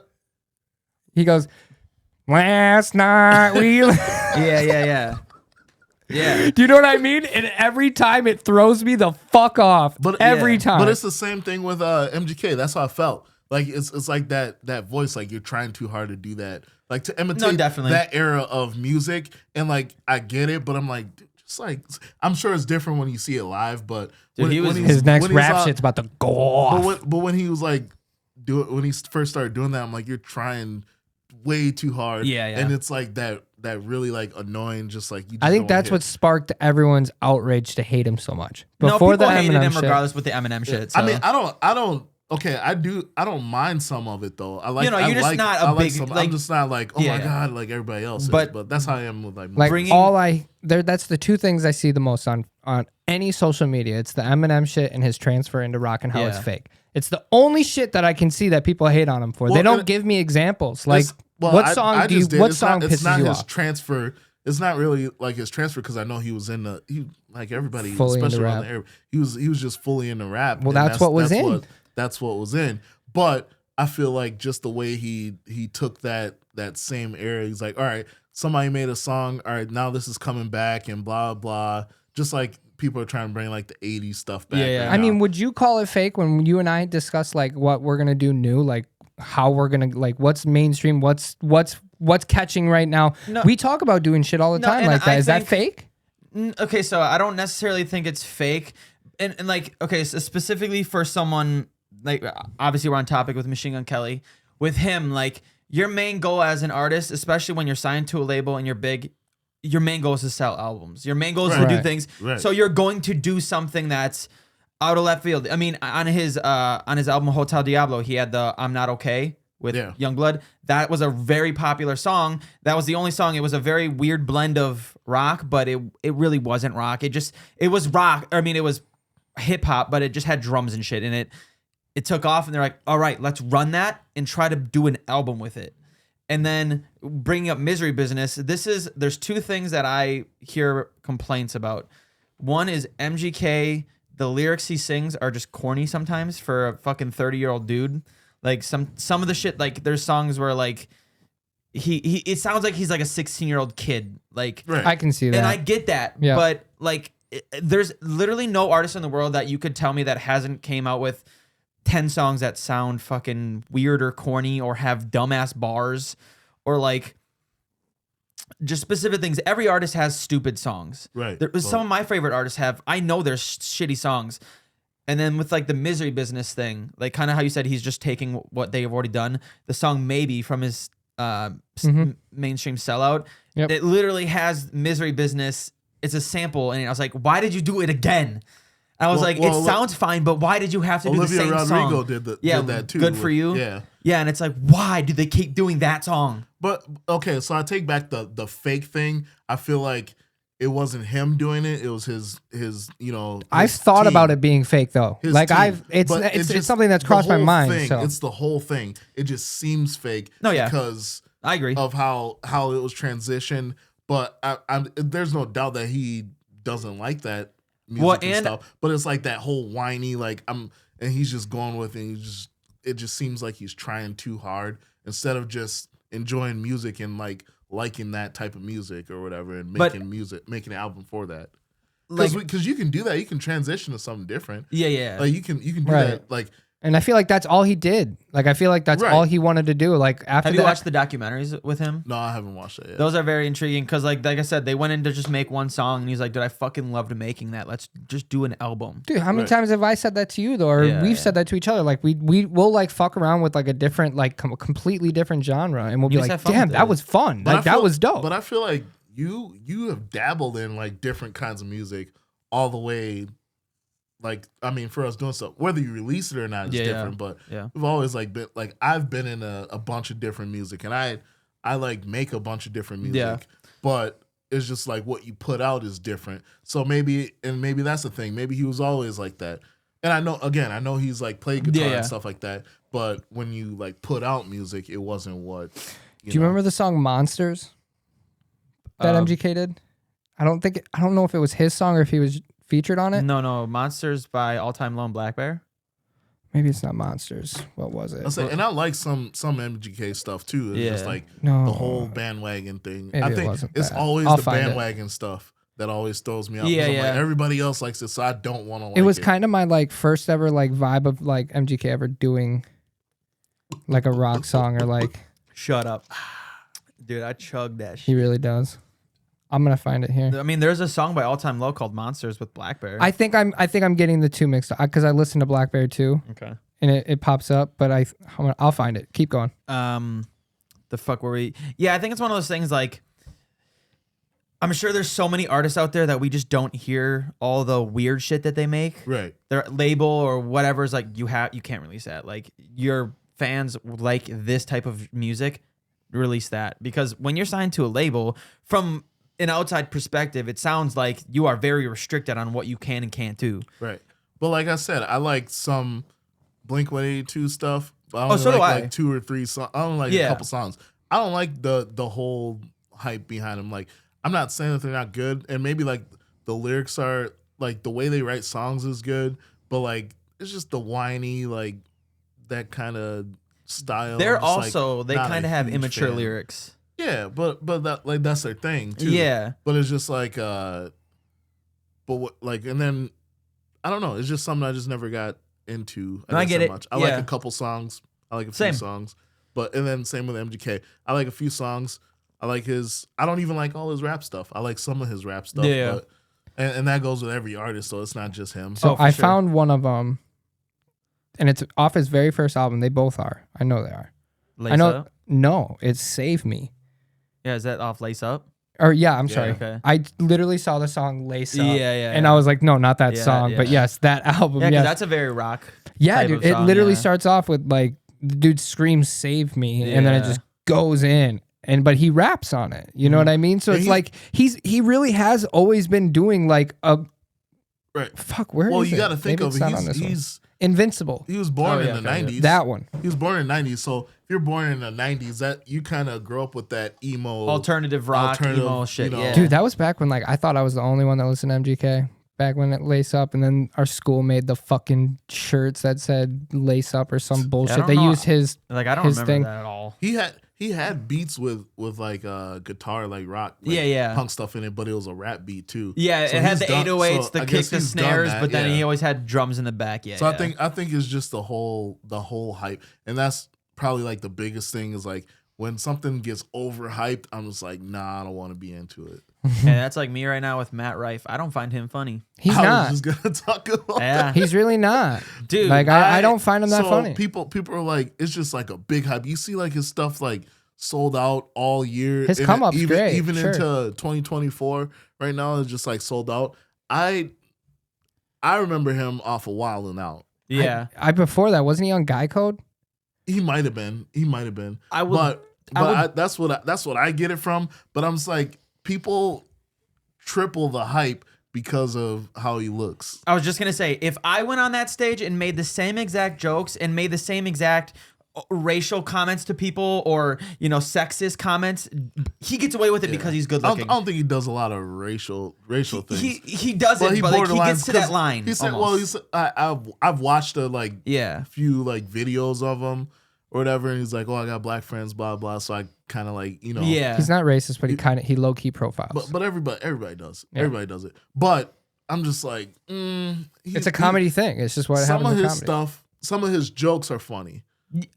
he goes, last night we. Yeah. Do you know what I mean? And every time it throws me the fuck off. But every time. But it's the same thing with MGK. That's how I felt. Like it's like that voice. Like you're trying too hard to do that. Like to imitate that era of music. And like I get it, but I'm like, dude, just like I'm sure it's different when you see it live. But dude, his next rap shit's about to go off. But when he was like when he first started doing that, I'm like, you're trying way too hard. Yeah. And it's like that that really like annoying. Just like you. Just I think don't that's hit. what sparked everyone's outrage to hate him so much. No, Before people the hated Eminem him shit, regardless with the Eminem shit. So. I mean, I don't. Okay, I do. I don't mind some of it though. I like. You're I just like, not a I like big. some, Like, I'm just not like, oh yeah, my god, like everybody else. But that's how I am with like. like all I there. That's the two things I see the most on any social media. It's the Eminem shit and his transfer into rock and how it's fake. It's the only shit that I can see that people hate on him for. They don't give me examples. Like, what song pisses not you his off? transfer. It's not really like his transfer because I know he was in he like everybody, Fully into especially around rap. the area. He was just fully into rap. Well, and that's what was in. That's what was in. But I feel like just the way he took that same area, he's like, all right, somebody made a song. All right, now this is coming back and blah blah. Just like people are trying to bring like the 80s stuff back. Yeah. Right I now. mean, would you call it fake when you and I discuss like what we're gonna do new, like how we're gonna like what's mainstream, what's catching right now? No. We talk about doing shit all the No, time and like that. I Is that think- fake? Okay, so I don't necessarily think it's fake, and like okay, so specifically for someone like obviously we're on topic with Machine Gun Kelly. With him, like your main goal as an artist, especially when you're signed to a label and you're big, your main goal is to sell albums. Your main goal is to do Right. things. Right. So you're going to do something that's out of left field. I mean, on his album Hotel Diablo, he had the "I'm Not Okay" with Youngblood. That was a very popular song. That was the only song. It was a very weird blend of rock, but it really wasn't rock. It was rock. I mean, it was hip hop, but it just had drums and shit in it. It took off, and they're like, all right, let's run that and try to do an album with it. And then bringing up Misery Business, there's two things that I hear complaints about. One is MGK, the lyrics he sings are just corny sometimes for a fucking 30-year-old dude. Like some of the shit, like there's songs where like it sounds like he's like a 16-year-old kid. Like Right. I can see that. and I get that, Yeah. but like there's literally no artist in the world that you could tell me that hasn't came out with 10 songs that sound fucking weird or corny or have dumbass bars or like just specific things. Every artist has stupid songs. Right. Some of my favorite artists have, I know there's shitty songs. And then with like the Misery Business thing, like kind of how you said he's just taking what they have already done. The song Maybe from his mainstream Sellout, Yep. it literally has Misery Business. It's a sample. And I was like, why did you do it again? I was like, it sounds fine, but why did you have to do the same Rodrigo song? did that too. Good for you. Yeah. Yeah, and it's like, why do they keep doing that song? But okay, so I take back the fake thing. I feel like it wasn't him doing it. It was his I've his thought team. about it being fake though. His Like team. it's But it's something that's crossed my mind. Thing, So it's the whole thing. It just seems fake. No, yeah. Because I agree. of how it was transitioned. But there's no doubt that he doesn't like that music and stuff. But it's like that whole whiny and he's just going with it. It just seems like he's trying too hard instead of just enjoying music and like liking that type of music or whatever and making an album for that. Because you can do that. You can transition to something different. Yeah. Like you can do Right. that. Like and I feel like that's all he did. Like I feel like that's Right. all he wanted to do. Like after Have you that, watched the documentaries with him? no, I haven't watched that yet. Those are very intriguing because, like I said, they went in to just make one song, and he's like, "Dude, I fucking loved making that. Let's just do an album." dude, how many Right. times have I said that to you though, or Yeah, we've yeah. said that to each other? Like we'll like fuck around with like a different like completely different genre, and we'll be You just like, have fun damn, with that it. was fun. But Like I feel- that was dope. But I feel like you have dabbled in like different kinds of music all the way. Like, I mean, for us doing stuff, whether you release it or not is Yeah, different. But yeah. we've always like been like I've been in a bunch of different music, and I like make a bunch of different music. Yeah. But it's just like what you put out is different. So maybe that's the thing. Maybe he was always like that. And I know he's like played guitar Yeah. and stuff like that. But when you like put out music, it wasn't what. Do you remember the song Monsters that MGK did? I don't know if it was his song or if he was featured on it. No, Monsters by All Time Low and Black Bear. Maybe it's not Monsters. What was it? And I like some MGK stuff too. It's just Yeah. like No. the whole bandwagon thing. Maybe I it think wasn't it's that. always I'll the find it. bandwagon stuff that always throws me out. Yeah, 'Cause I'm like, yeah. everybody else likes it, so I don't want to like It was it. kind of my like first ever like vibe of like MGK ever doing like a rock song or like Shut up, dude. I chugged that he shit. really does. I'm gonna find it here. I mean, there's a song by All Time Low called Monsters with Black Bear. I think I'm getting the two mixed up because I listened to Black Bear too, okay. and it pops up. But I'll find it. Keep going. The fuck were we? Yeah, I think it's one of those things like I'm sure there's so many artists out there that we just don't hear all the weird shit that they make. Right. Their label or whatever is like, you can't release that. Like, your fans like this type of music, release that. Because when you're signed to a label, from an outside perspective, it sounds like you are very restricted on what you can and can't do. Right. But like I said, I like some Blink-182 stuff. But I only so do I. like 2 or 3 songs. I don't like a couple songs. I don't like the whole hype behind them. Like, I'm not saying that they're not good, and maybe like the lyrics are like the way they write songs is good, but like it's just the whiny, like that kind of style. They're just, also like, they not kind a of have huge immature fan. lyrics. Yeah, but that like that's their thing too. Yeah. But it's just like but what, like, and then I don't know, it's just something I just never got into. I get it. Much. I like a couple songs. I like a few songs. But and then same with MGK. I like a few songs. I like I don't even like all his rap stuff. I like some of his rap stuff. Yeah. But, and that goes with every artist, so it's not just him. So I found one of them, and it's off his very first album. They both are. I know they are. Lace I know. Up? No, it's Save Me. Yeah, is that off Lace Up? Or yeah, I'm sorry. Okay. I literally saw the song Lace Up. Yeah. And I was like, no, not that Yeah, song. But yeah. yes, that album. Yeah, because Yes. that's a very rock. Yeah, type dude. of It song, literally yeah. starts off with like the dude screams "Save me," and then it Yeah. just goes in. But he raps on it. You know what I mean? So And it's like he really has always been doing like a Right. fuck. Where Well, is you it? got to think Maybe of it's it. not on this one. He's Invincible. he was born in the okay, 90s. That one. He was born in the 90s. So if you're born in the 90s, that you kind of grow up with that emo Alternative rock, emo shit. you know. Yeah. Dude, that was back when like I thought I was the only one that listened to MGK. Back when it Lace Up, and then our school made the fucking shirts that said Lace Up or some bullshit. don't They know. used his Like, I don't his remember thing. that at all. He had beats with like guitar, like rock, like Yeah. punk stuff in it, but it was a rap beat too. Yeah, So it had he's the done- 808s, so the I kick, guess the he's done snares, that, but then yeah. he always had drums in the back. Yeah. So yeah. I think it's just the whole hype, and that's probably like the biggest thing is like when something gets overhyped, I'm just like, nah, I don't want to be into it. And that's like me right now with Matt Rife. I don't find him funny. He's I not. was just gonna talk about Yeah. He's really not. Dude, Like I don't find him that so funny. People are like, it's just like a big hype. You see like his stuff like sold out all year. His And come up's even, great, Even sure. into 2024 right now, it's just like sold out. I remember him off of Wild 'N Out. Yeah. I before that wasn't he on Guy Code? He might have been. I would- But that's what I get it from. But I'm just like, people triple the hype because of how he looks. I was just going to say, if I went on that stage and made the same exact jokes and made the same exact racial comments to people or, sexist comments, he gets away with it because he's good I looking. don't think he does a lot of racial things. He doesn't, but like, he gets to that line. He said, almost. I've watched a Yeah. few like videos of him or whatever, and he's like, oh, I got black friends, blah blah. So I kind of like, Yeah. He's not racist, but he low key profiles. But everybody does. Yeah. Everybody does it. But I'm just like, It's a comedy thing. It's just what Some happens of in his comedy. stuff, some of his jokes are funny,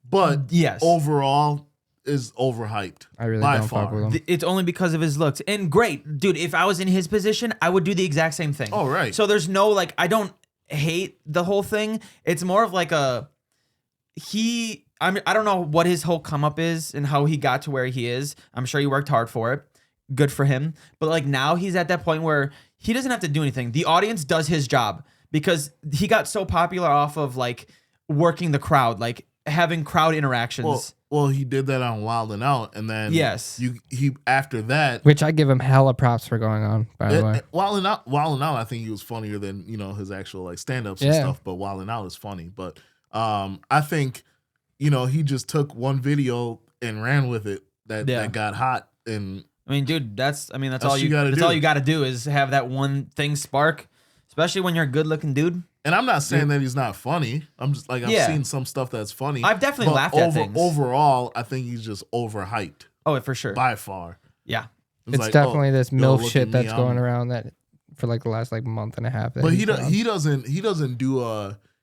but Yes. overall is overhyped. I really by don't fuck far. with him. It's only because of his looks. And great, dude, if I was in his position, I would do the exact same thing. Oh, right. So there's no, like, I don't hate the whole thing. It's more of like I don't know what his whole come up is and how he got to where he is. I'm sure he worked hard for it. Good for him. But like now he's at that point where he doesn't have to do anything. The audience does his job because he got so popular off of like working the crowd, like having crowd interactions. Well, he did that on Wild 'N Out, and then Yes. he after that. Which I give him hella props for going on, by the way. Wild 'N Out, I think he was funnier than his actual like stand-ups and Yeah. stuff. But Wild 'N Out is funny. But I think he just took one video and ran with it that got hot. And I mean, dude, that's all what you you gotta that's do. all you got to do is have that one thing spark, especially when you're a good-looking dude. and I'm not saying that he's not funny. I'm just like I've seen some stuff that's funny. I've definitely but laughed at things. Overall, I think he's just overhyped Oh, for sure. by far. Yeah. It's like, definitely this yo, MILF look shit at me, that's I'm- going around that for like the last like month and a half. That But he's he been on.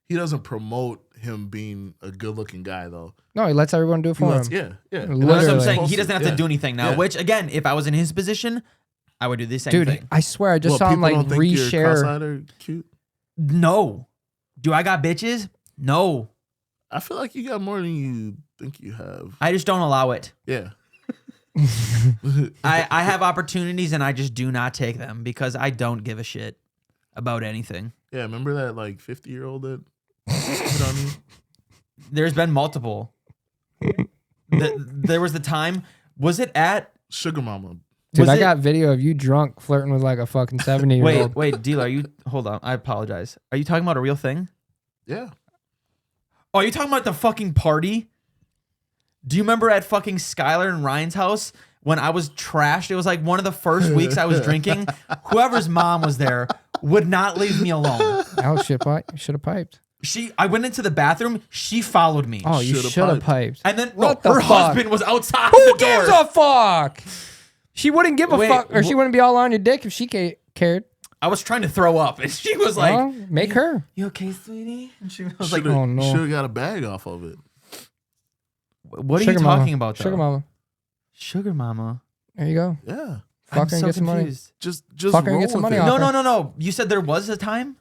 he doesn't promote him being a good looking guy though. No, he lets everyone do it for him. Yeah. That's what I'm Literally. saying. He doesn't have to Yeah. do anything now. Yeah. Which again, if I was in his position, I would do the same Dude, thing. I swear, I just What, saw him people like don't think you're reshare. cross-eyed or cute? No. Do I got bitches? No. I feel like you got more than you think you have. I just don't allow it. Yeah. I have opportunities and I just do not take them because I don't give a shit about anything. Yeah, remember that like 50-year-old that hit on you? There's been multiple. There was the time. Was it at Sugar Mama. Dude, I got video of you drunk flirting with like a fucking 70-year-old. Wait, dealer, are you? Hold on, I apologize. Are you talking about a real thing? Yeah. Oh, are you talking about the fucking party? Do you remember at fucking Skylar and Ryan's house when I was trashed? It was like one of the first weeks I was drinking. Whoever's mom was there would not leave me alone. Oh shit! Should have piped. I went into the bathroom. She followed me. Oh, you should have piped. And then What the her fuck? husband was outside Who the door. gives a fuck? She wouldn't give a Wait, fuck, or she wouldn't be all on your dick if she cared. I was trying to throw up, and she was like, Well, make her. "You okay, sweetie?" And she was like, Oh, no. Should have got a bag off of it. "What are Sugar you mama. talking about, though?" Sugar mama. Sugar mama. There you go. Yeah. Fuck her and get some money. Just Fuck her and roll get some with money it. off. No. You said there was a time.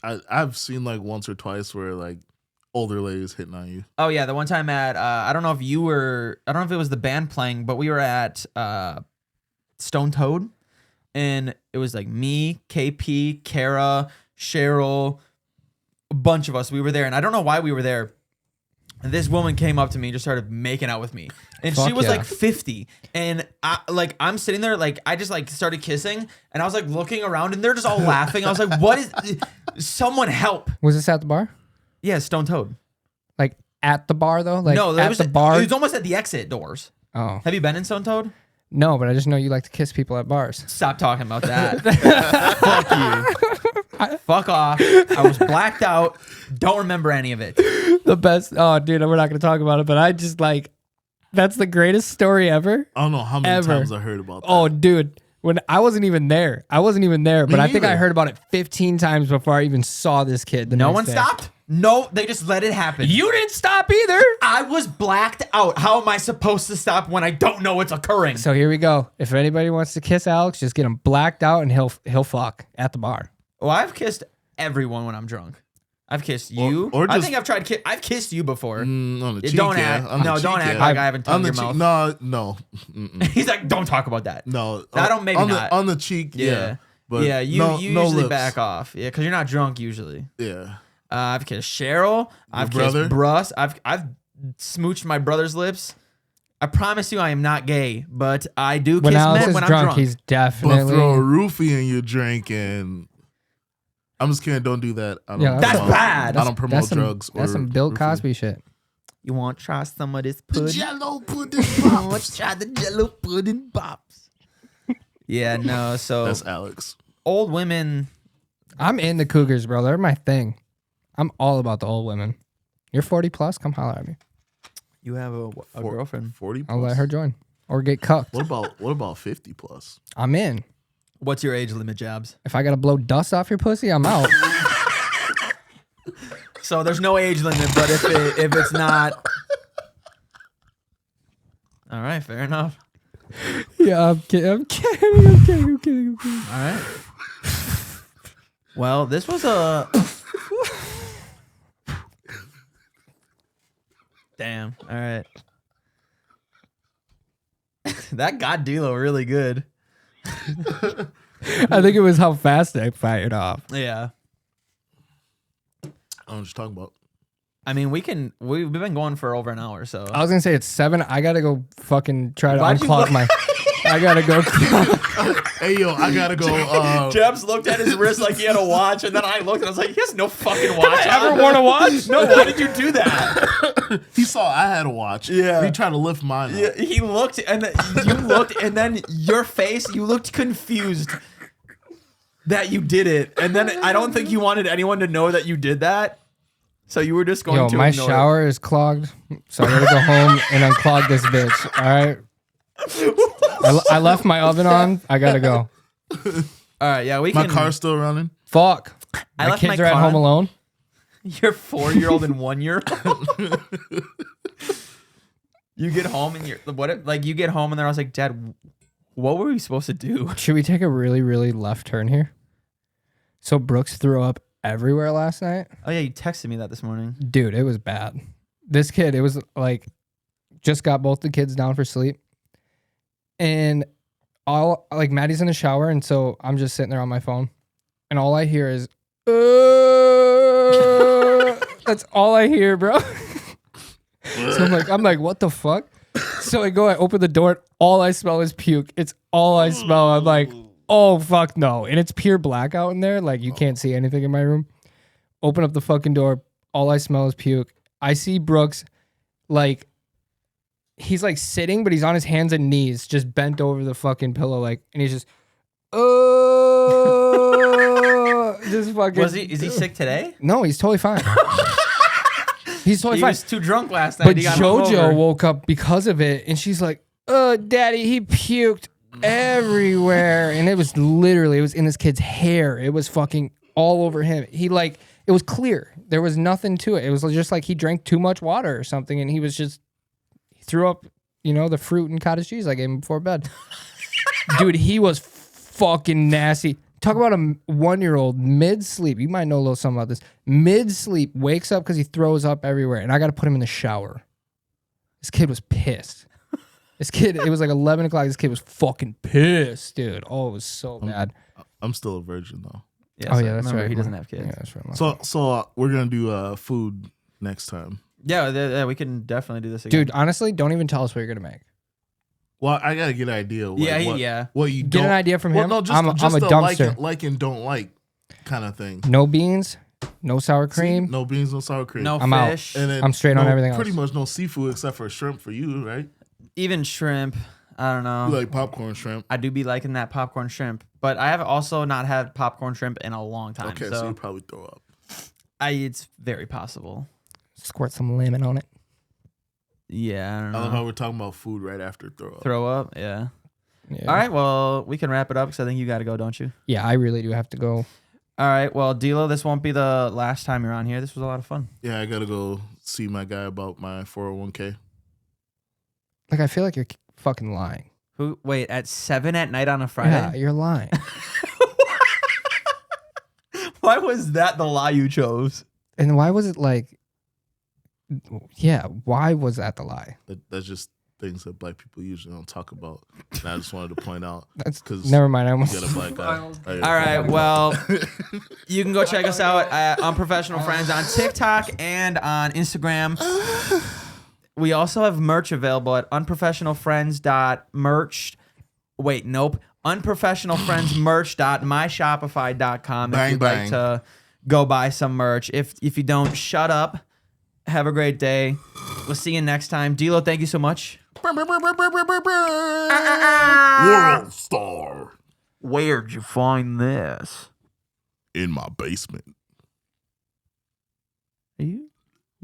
I've seen like once or twice where like older ladies hitting on you. Oh yeah, the one time at I don't know if you were. I don't know if it was the band playing, but we were at Stone Toad, and it was like me, KP, Kara, Cheryl, a bunch of us. We were there, and I don't know why we were there. And this woman came up to me and just started making out with me. And she Fuck was yeah. like 50. And I'm sitting there, like, I just like started kissing and I was like looking around and they're just all laughing. I was like, what is, someone help. Was this at the bar? Yeah, Stone Toad. Like at the bar though? Like No, that at was the bar? It was almost at the exit doors. Oh. Have you been in Stone Toad? No, but I just know you like to kiss people at bars. Stop talking about that. Fuck you. Fuck off. I was blacked out. Don't remember any of it. The best. Oh, dude, we're not going to talk about it, but I just like, that's the greatest story ever. I don't know how many Ever. times I heard about that. Oh, dude. When I wasn't even there. But I think I neither. heard about it 15 times before I even saw this kid. No one stopped? No, they just let it happen. You didn't stop either. I was blacked out. How am I supposed to stop when I don't know what's occurring? So here we go. If anybody wants to kiss Alex, just get him blacked out and he'll fuck at the bar. Well, I've kissed everyone when I'm drunk. I've kissed you. or I just- think I've kissed you before. On the Yeah, cheek, don't yeah. act. On the No, cheek, don't act yeah. like I haven't On tongue the your cheek, mouth. no. He's like, don't talk about that. No. I don't. Maybe on not. The, on the cheek, yeah. But yeah, you no, usually lips. back off. Yeah, because you're not drunk usually. Yeah. I've kissed Cheryl. I've brother? kissed Bruss. I've smooched my brother's lips. I promise you, I am not gay, but I do kiss When Alex men is when I'm drunk, drunk. he's But definitely. throw a roofie in your drink and I'm just kidding. Don't do that. I don't Yeah, That's promote- bad. I don't promote that's some, drugs. That's or some Bill roofie. Cosby shit. You want to try some of this The pudding? Jello pudding You want pops. to try the Jello pudding pops? Yeah, no. So That's Alex. old women. I'm in the cougars, bro. They're my thing. I'm all about the old women. You're 40 plus. Come holler at me. You have a girlfriend. 40 plus. I'll let her join or get cucked. What about 50 plus? I'm in. What's your age limit, Jabs? If I gotta blow dust off your pussy, I'm out. So there's no age limit, but if it's not, all right, fair enough. Yeah, I'm kidding. All right. Well, this was a. Damn. All right. That got D-Lo really good. I think it was how fast I fired off. Yeah. I don't know what you're talking about. I mean, we've been going for over an hour, so. I was gonna say it's 7. I gotta go fucking try to Why'd you unclog look- my. I gotta go. Hey, yo, I gotta go. Jabs looked at his wrist like he had a watch, and then I looked and I was like, he has no fucking watch. ever worn a watch? No, why did you do that? He saw I had a watch. Yeah. And he tried to lift mine up. Yeah, he looked, and then you looked, and then your face, you looked confused that you did it. And then I don't think you wanted anyone to know that you did that. So you were just going Yo, to my ignore it. shower is clogged, so I gotta go home and unclog this bitch. All right. I left my oven on. I gotta go. All right, yeah, we My can. car's still running. Fuck. I My left kids my are at car home on. alone. You're 4-year-old and 1-year-old. You get home and you get home and then I was like, Dad, what were we supposed to do? Should we take a really, really left turn here? So Brooks threw up everywhere last night. Oh yeah, you texted me that this morning. Dude, it was bad. This kid, it was like just got both the kids down for sleep. And all like Maddie's in the shower, and so I'm just sitting there on my phone, and all I hear is that's all I hear, bro. So I'm like, what the fuck? So I open the door, all I smell is puke. It's all I smell. I'm like, oh fuck no. And it's pure blackout in there. Like you can't see anything in my room. Open up the fucking door, all I smell is puke. I see Brooks like he's like sitting, but he's on his hands and knees, just bent over the fucking pillow, like, and he's just just fucking. Is he sick today? No, he's totally fine. He's totally fine. He was too drunk last night. But JoJo woke up because of it, and she's like, Daddy, he puked everywhere. And it was in this kid's hair. It was fucking all over him. It was clear. There was nothing to it. It was just like he drank too much water or something, and he threw up, the fruit and cottage cheese I gave him before bed. Dude, he was fucking nasty. Talk about a 1-year-old mid-sleep. You might know a little something about this. Mid-sleep, wakes up because he throws up everywhere, and I got to put him in the shower. This kid was pissed. It was like 11 o'clock. This kid was fucking pissed, dude. Oh, it was so bad. I'm still a virgin, though. Yeah, that's right. He doesn't have kids. Yeah, that's right. So we're going to do food next time. Yeah, we can definitely do this again. Dude, honestly, don't even tell us what you're going to make. Well, I gotta get an idea. What you get an idea from him. No, just I'm a dumpster. Like and don't like kind of thing. No beans, no sour cream. No beans, no sour cream. No I'm fish. Out. And then I'm straight on everything else. Pretty much no seafood except for shrimp for you, right? Even shrimp. I don't know. You like popcorn shrimp. I do be liking that popcorn shrimp, but I have also not had popcorn shrimp in a long time. Okay, so you probably throw up. It's very possible. Squirt some lemon on it. Yeah, I don't know. I love how we're talking about food right after throw up. Throw up, yeah. All right, well, we can wrap it up because I think you got to go, don't you? Yeah, I really do have to go. All right, well, D'Lo, this won't be the last time you're on here. This was a lot of fun. Yeah, I got to go see my guy about my 401k. Like, I feel like you're fucking lying. Wait, at 7 at night on a Friday? Yeah, you're lying. Why was that the lie you chose? And why was it like... Yeah, why was that the lie? That's just things that black people usually don't talk about. And I just wanted to point out. Never mind. I almost... You got a black guy. All right, well, you can go check us out at Unprofessional Friends on TikTok and on Instagram. We also have merch available at unprofessionalfriends.merch. Wait, nope. Unprofessionalfriendsmerch.myshopify.com if you'd like to go buy some merch. If you don't, shut up. Have a great day. We'll see you next time. D'Lo, thank you so much. World star. Where'd you find this? In my basement. You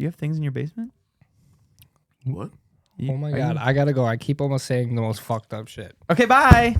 have things in your basement? What? Oh my God. I gotta go. I keep almost saying the most fucked up shit. Okay, bye.